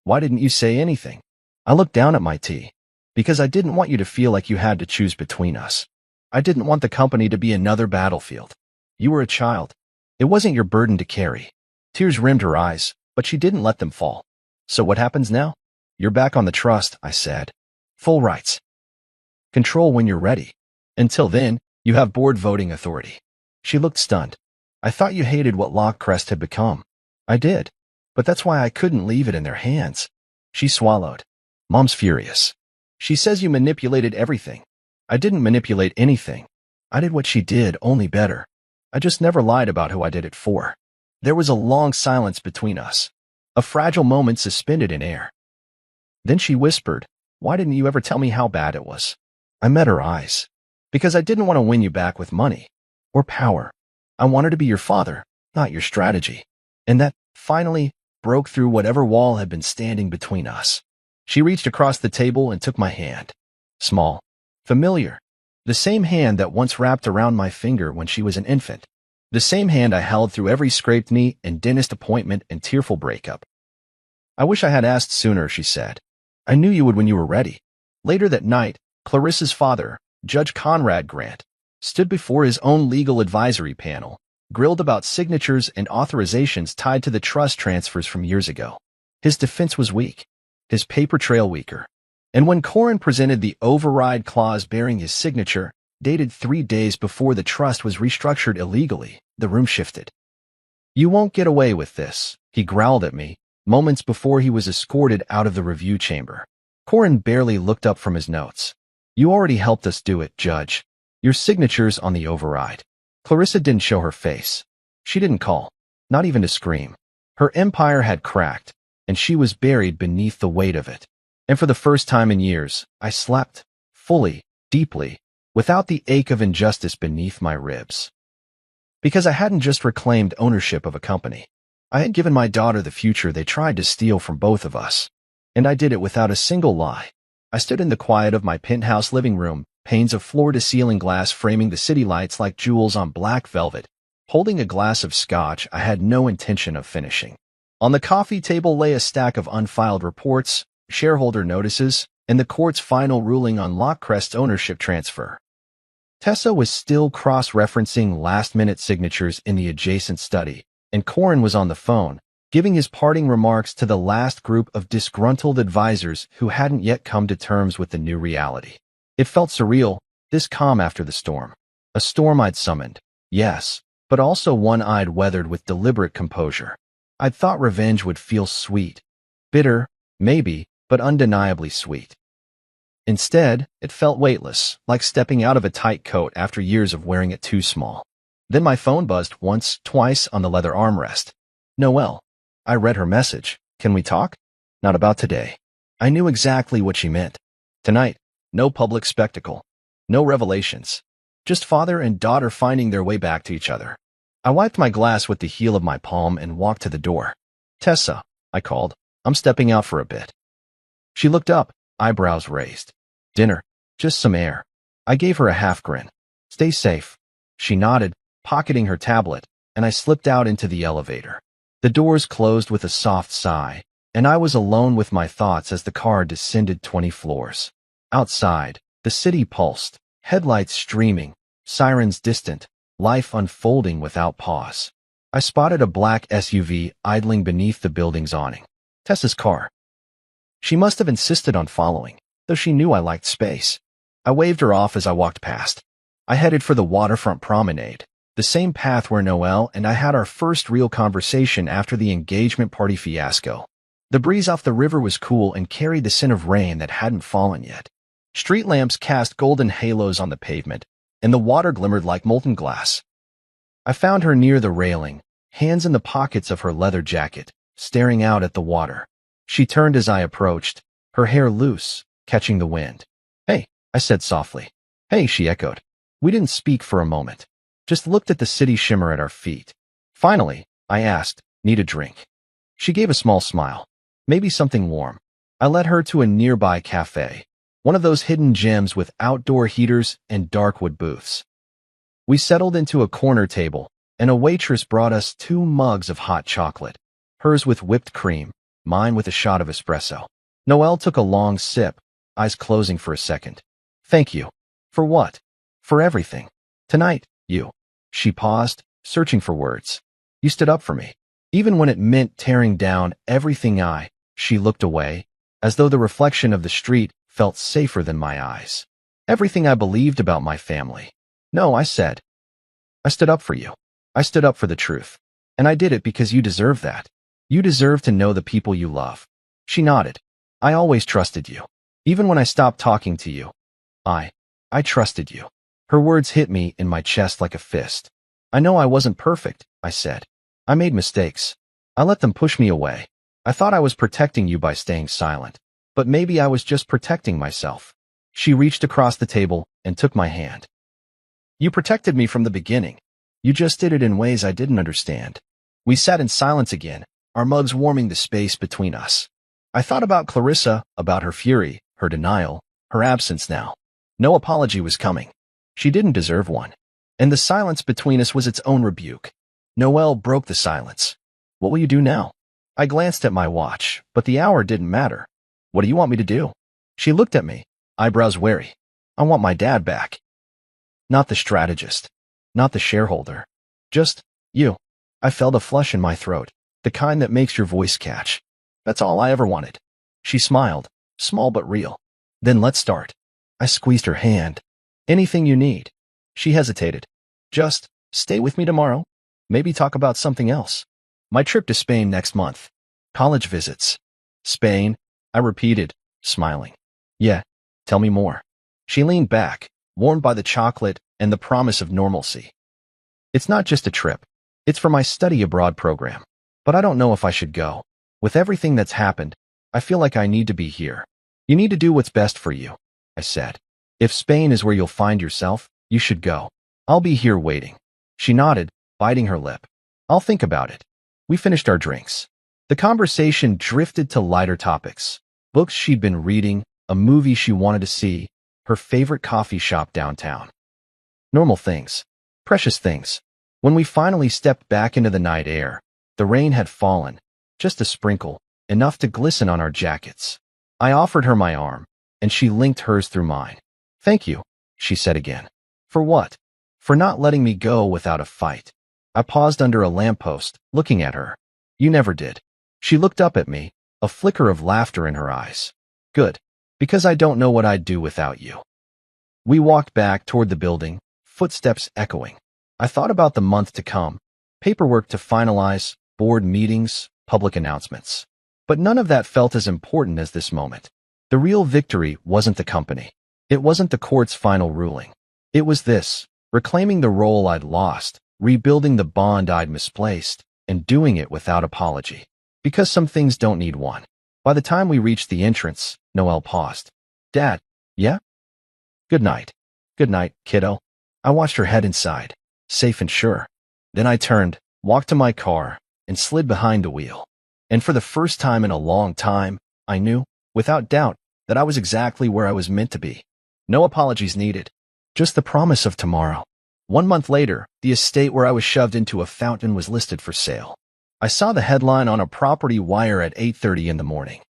Why didn't you say anything? I looked down at my tea. Because I didn't want you to feel like you had to choose between us. I didn't want the company to be another battlefield. You were a child. It wasn't your burden to carry. Tears rimmed her eyes, but she didn't let them fall. So what happens now? You're back on the trust, I said. Full rights. Control when you're ready. Until then, you have board voting authority. She looked stunned. I thought you hated what Lockcrest had become. I did. But that's why I couldn't leave it in their hands. She swallowed. Mom's furious. She says you manipulated everything. I didn't manipulate anything. I did what she did, only better. I just never lied about who I did it for. There was a long silence between us. A fragile moment suspended in air. Then she whispered, why didn't you ever tell me how bad it was? I met her eyes. Because I didn't want to win you back with money. Or power. I wanted to be your father, not your strategy. And that, finally, broke through whatever wall had been standing between us. She reached across the table and took my hand. Small. Familiar. The same hand that once wrapped around my finger when she was an infant. The same hand I held through every scraped knee and dentist appointment and tearful breakup. I wish I had asked sooner, she said. I knew you would when you were ready. Later that night, Clarissa's father, Judge Conrad Grant, stood before his own legal advisory panel, grilled about signatures and authorizations tied to the trust transfers from years ago. His defense was weak. His paper trail weaker. And when Corin presented the override clause bearing his signature, dated 3 days before the trust was restructured illegally, the room shifted. You won't get away with this, he growled at me, moments before he was escorted out of the review chamber. Corin barely looked up from his notes. You already helped us do it, Judge. Your signature's on the override. Clarissa didn't show her face. She didn't call, not even to scream. Her empire had cracked, and she was buried beneath the weight of it. And for the first time in years, I slept, fully, deeply, without the ache of injustice beneath my ribs. Because I hadn't just reclaimed ownership of a company. I had given my daughter the future they tried to steal from both of us. And I did it without a single lie. I stood in the quiet of my penthouse living room, panes of floor-to-ceiling glass framing the city lights like jewels on black velvet, holding a glass of scotch I had no intention of finishing. On the coffee table lay a stack of unfiled reports, shareholder notices, and the court's final ruling on Lockcrest's ownership transfer. Tessa was still cross-referencing last-minute signatures in the adjacent study, and Corin was on the phone, giving his parting remarks to the last group of disgruntled advisors who hadn't yet come to terms with the new reality. It felt surreal, this calm after the storm. A storm I'd summoned, yes, but also one I'd weathered with deliberate composure. I'd thought revenge would feel sweet. Bitter, maybe, but undeniably sweet. Instead, it felt weightless, like stepping out of a tight coat after years of wearing it too small. Then my phone buzzed once, twice on the leather armrest. Noelle. I read her message. Can we talk? Not about today. I knew exactly what she meant. Tonight, no public spectacle. No revelations. Just father and daughter finding their way back to each other. I wiped my glass with the heel of my palm and walked to the door. Tessa, I called. I'm stepping out for a bit. She looked up, eyebrows raised. Dinner. Just some air. I gave her a half grin. Stay safe. She nodded, pocketing her tablet, and I slipped out into the elevator. The doors closed with a soft sigh, and I was alone with my thoughts as the car descended 20 floors. Outside, the city pulsed, headlights streaming, sirens distant, life unfolding without pause. I spotted a black SUV idling beneath the building's awning. Tessa's car. She must have insisted on following, though she knew I liked space. I waved her off as I walked past. I headed for the waterfront promenade, the same path where Noelle and I had our first real conversation after the engagement party fiasco. The breeze off the river was cool and carried the scent of rain that hadn't fallen yet. Street lamps cast golden halos on the pavement, and the water glimmered like molten glass. I found her near the railing, hands in the pockets of her leather jacket, staring out at the water. She turned as I approached, her hair loose, catching the wind. Hey, I said softly. Hey, she echoed. We didn't speak for a moment, just looked at the city shimmer at our feet. Finally, I asked, need a drink? She gave a small smile. Maybe something warm. I led her to a nearby cafe, one of those hidden gems with outdoor heaters and dark wood booths. We settled into a corner table, and a waitress brought us 2 mugs of hot chocolate. hers with whipped cream, mine with a shot of espresso. Noelle took a long sip, eyes closing for a second. Thank you. For what? For everything. Tonight, you. She paused, searching for words. You stood up for me. Even when it meant tearing down everything she looked away, as though the reflection of the street felt safer than my eyes. Everything I believed about my family. No, I said. I stood up for you. I stood up for the truth. And I did it because you deserve that. You deserve to know the people you love. She nodded. I always trusted you. Even when I stopped talking to you. I trusted you. Her words hit me in my chest like a fist. I know I wasn't perfect, I said. I made mistakes. I let them push me away. I thought I was protecting you by staying silent. But maybe I was just protecting myself. She reached across the table and took my hand. You protected me from the beginning. You just did it in ways I didn't understand. We sat in silence again, our mugs warming the space between us. I thought about Clarissa, about her fury, her denial, her absence now. No apology was coming. She didn't deserve one. And the silence between us was its own rebuke. Noelle broke the silence. What will you do now? I glanced at my watch, but the hour didn't matter. What do you want me to do? She looked at me, eyebrows wary. I want my dad back. Not the strategist. Not the shareholder. Just you. I felt a flush in my throat, the kind that makes your voice catch. That's all I ever wanted. She smiled, small but real. Then let's start. I squeezed her hand. Anything you need. She hesitated. Just stay with me tomorrow. Maybe talk about something else. My trip to Spain next month. College visits. Spain, I repeated, smiling. Yeah, tell me more. She leaned back, warmed by the chocolate and the promise of normalcy. It's not just a trip. It's for my study abroad program. But I don't know if I should go. With everything that's happened, I feel like I need to be here. You need to do what's best for you, I said. If Spain is where you'll find yourself, you should go. I'll be here waiting. She nodded, biting her lip. I'll think about it. We finished our drinks. The conversation drifted to lighter topics. Books she'd been reading, a movie she wanted to see, her favorite coffee shop downtown. Normal things. Precious things. When we finally stepped back into the night air, the rain had fallen, just a sprinkle, enough to glisten on our jackets. I offered her my arm, and she linked hers through mine. Thank you, she said again. For what? For not letting me go without a fight. I paused under a lamppost, looking at her. You never did. She looked up at me, a flicker of laughter in her eyes. Good, because I don't know what I'd do without you. We walked back toward the building, footsteps echoing. I thought about the month to come, paperwork to finalize, board meetings, public announcements. But none of that felt as important as this moment. The real victory wasn't the company. It wasn't the court's final ruling. It was this, reclaiming the role I'd lost, rebuilding the bond I'd misplaced, and doing it without apology. Because some things don't need one. By the time we reached the entrance, Noelle paused. Dad, yeah? Good night. Good night, kiddo. I watched her head inside, safe and sure. Then I turned, walked to my car, and slid behind the wheel. And for the first time in a long time, I knew, without doubt, that I was exactly where I was meant to be. No apologies needed. Just the promise of tomorrow. 1 month later, the estate where I was shoved into a fountain was listed for sale. I saw the headline on a property wire at 8:30 in the morning.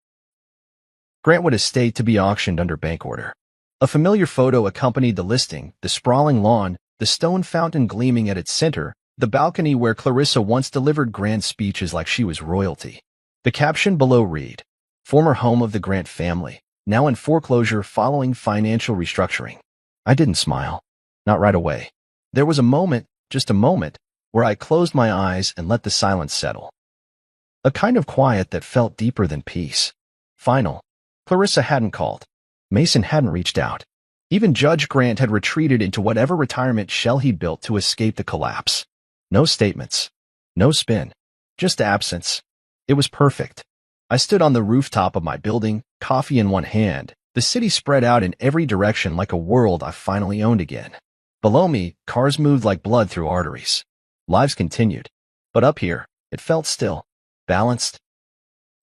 Grantwood Estate to be auctioned under bank order. A familiar photo accompanied the listing, the sprawling lawn, the stone fountain gleaming at its center, the balcony where Clarissa once delivered grand speeches like she was royalty. The caption below read, former home of the Grant family, now in foreclosure following financial restructuring. I didn't smile. Not right away. There was a moment, just a moment, where I closed my eyes and let the silence settle. A kind of quiet that felt deeper than peace. Final. Clarissa hadn't called. Mason hadn't reached out. Even Judge Grant had retreated into whatever retirement shell he'd built to escape the collapse. No statements. No spin. Just absence. It was perfect. I stood on the rooftop of my building, coffee in one hand, the city spread out in every direction like a world I finally owned again. Below me, cars moved like blood through arteries. Lives continued. But up here, it felt still. Balanced.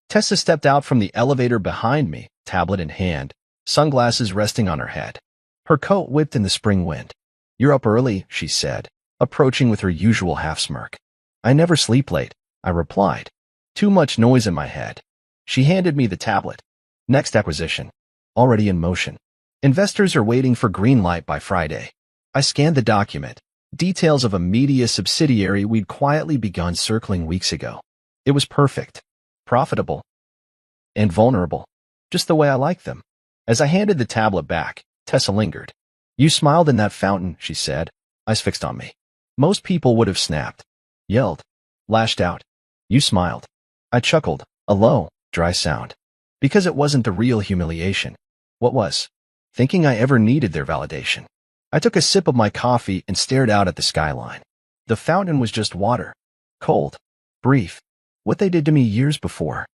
Tessa stepped out from the elevator behind me, tablet in hand, sunglasses resting on her head. Her coat whipped in the spring wind. You're up early, she said, approaching with her usual half-smirk. I never sleep late, I replied. Too much noise in my head. She handed me the tablet. Next acquisition. Already in motion. Investors are waiting for green light by Friday. I scanned the document. Details of a media subsidiary we'd quietly begun circling weeks ago. It was perfect. Profitable. And vulnerable. Just the way I like them. As I handed the tablet back, Tessa lingered. You smiled in that fountain, she said, eyes fixed on me. Most people would have snapped, yelled, lashed out. You smiled. I chuckled, a low, dry sound. Because it wasn't the real humiliation. What was? Thinking I ever needed their validation. I took a sip of my coffee and stared out at the skyline. The fountain was just water. Cold. Brief. What they did to me years before.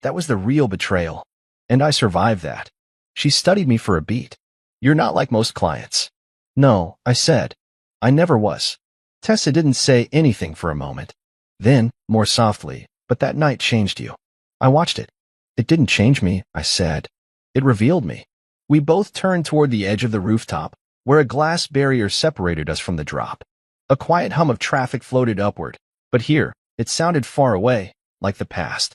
That was the real betrayal. And I survived that. She studied me for a beat. You're not like most clients. No, I said. I never was. Tessa didn't say anything for a moment. Then, more softly, but that night changed you. I watched it. It didn't change me, I said. It revealed me. We both turned toward the edge of the rooftop, where a glass barrier separated us from the drop. A quiet hum of traffic floated upward, but here, it sounded far away, like the past.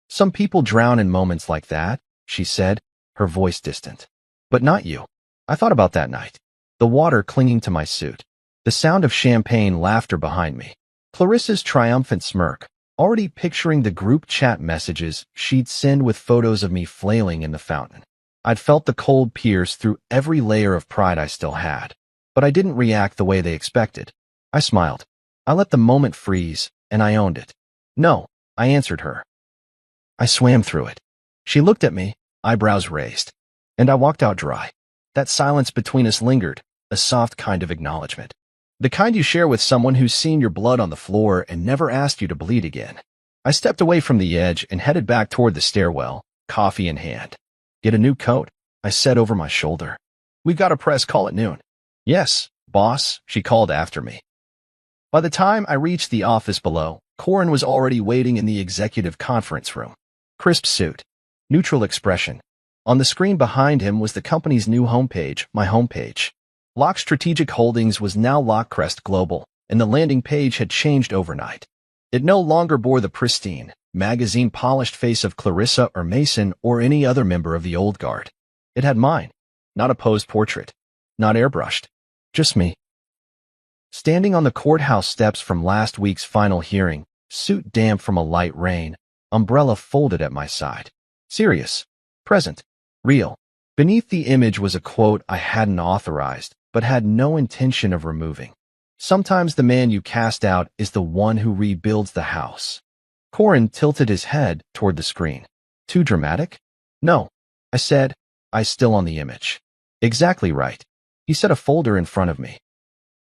Some people drown in moments like that, she said, her voice distant. But not you. I thought about that night. The water clinging to my suit. The sound of champagne laughter behind me. Clarissa's triumphant smirk, already picturing the group chat messages she'd send with photos of me flailing in the fountain. I'd felt the cold pierce through every layer of pride I still had. But I didn't react the way they expected. I smiled. I let the moment freeze, and I owned it. No, I answered her. I swam through it. She looked at me, eyebrows raised. And I walked out dry. That silence between us lingered, a soft kind of acknowledgement. The kind you share with someone who's seen your blood on the floor and never asked you to bleed again. I stepped away from the edge and headed back toward the stairwell, coffee in hand. Get a new coat, I said over my shoulder. We've got a press call at noon. Yes, boss, she called after me. By the time I reached the office below, Corin was already waiting in the executive conference room. Crisp suit. Neutral expression. On the screen behind him was the company's new homepage, my homepage. Lock Strategic Holdings was now Lockcrest Global, and the landing page had changed overnight. It no longer bore the pristine, magazine-polished face of Clarissa or Mason or any other member of the old guard. It had mine. Not a posed portrait. Not airbrushed. Just me. Standing on the courthouse steps from last week's final hearing, suit damp from a light rain, umbrella folded at my side. Serious. Present. Real. Beneath the image was a quote I hadn't authorized, but had no intention of removing. Sometimes the man you cast out is the one who rebuilds the house. Corin tilted his head toward the screen. Too dramatic? No. I said, eyes still on the image. Exactly right. He set a folder in front of me.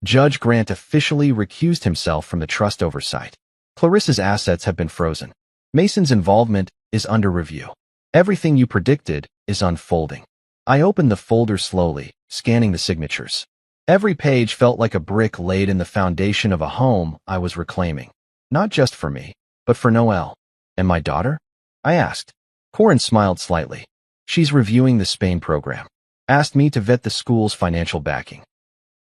Judge Grant officially recused himself from the trust oversight. Clarissa's assets have been frozen. Mason's involvement is under review. Everything you predicted is unfolding. I opened the folder slowly, scanning the signatures. Every page felt like a brick laid in the foundation of a home I was reclaiming. Not just for me, but for Noelle. And my daughter? I asked. Corin smiled slightly. She's reviewing the Spain program. Asked me to vet the school's financial backing.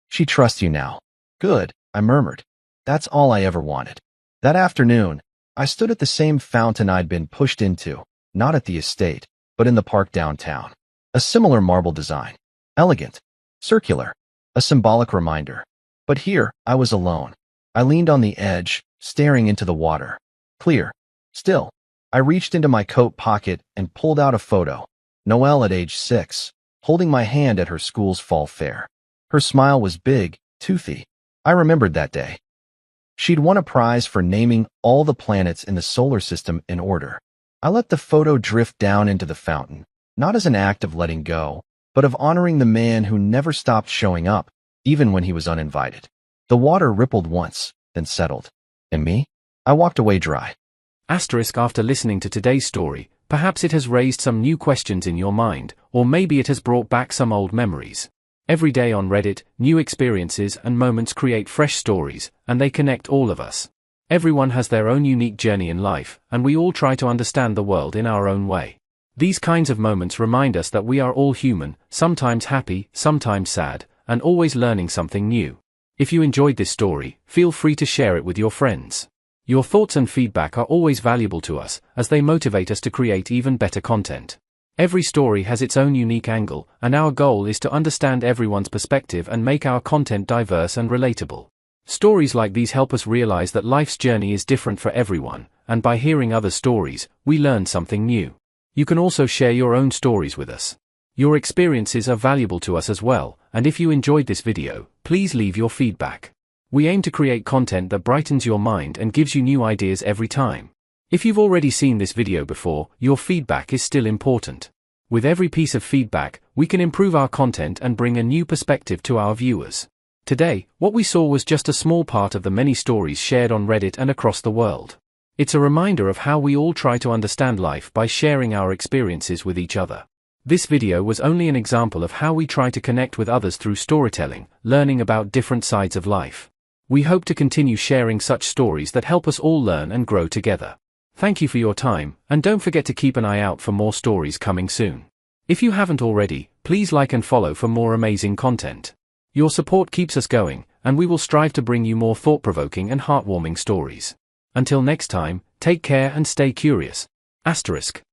She trusts you now. Good, I murmured. That's all I ever wanted. That afternoon, I stood at the same fountain I'd been pushed into, not at the estate, but in the park downtown. A similar marble design. Elegant. Circular. A symbolic reminder. But here, I was alone. I leaned on the edge, staring into the water. Clear. Still. I reached into my coat pocket and pulled out a photo. Noelle at age 6, holding my hand at her school's fall fair. Her smile was big, toothy. I remembered that day. She'd won a prize for naming all the planets in the solar system in order. I let the photo drift down into the fountain, not as an act of letting go, but of honoring the man who never stopped showing up, even when he was uninvited. The water rippled once, then settled. And me? I walked away dry. After listening to today's story, perhaps it has raised some new questions in your mind, or maybe it has brought back some old memories. Every day on Reddit, new experiences and moments create fresh stories, and they connect all of us. Everyone has their own unique journey in life, and we all try to understand the world in our own way. These kinds of moments remind us that we are all human, sometimes happy, sometimes sad, and always learning something new. If you enjoyed this story, feel free to share it with your friends. Your thoughts and feedback are always valuable to us, as they motivate us to create even better content. Every story has its own unique angle, and our goal is to understand everyone's perspective and make our content diverse and relatable. Stories like these help us realize that life's journey is different for everyone, and by hearing other stories, we learn something new. You can also share your own stories with us. Your experiences are valuable to us as well, and if you enjoyed this video, please leave your feedback. We aim to create content that brightens your mind and gives you new ideas every time. If you've already seen this video before, your feedback is still important. With every piece of feedback, we can improve our content and bring a new perspective to our viewers. Today, what we saw was just a small part of the many stories shared on Reddit and across the world. It's a reminder of how we all try to understand life by sharing our experiences with each other. This video was only an example of how we try to connect with others through storytelling, learning about different sides of life. We hope to continue sharing such stories that help us all learn and grow together. Thank you for your time, and don't forget to keep an eye out for more stories coming soon. If you haven't already, please like and follow for more amazing content. Your support keeps us going, and we will strive to bring you more thought-provoking and heartwarming stories. Until next time, take care and stay curious. **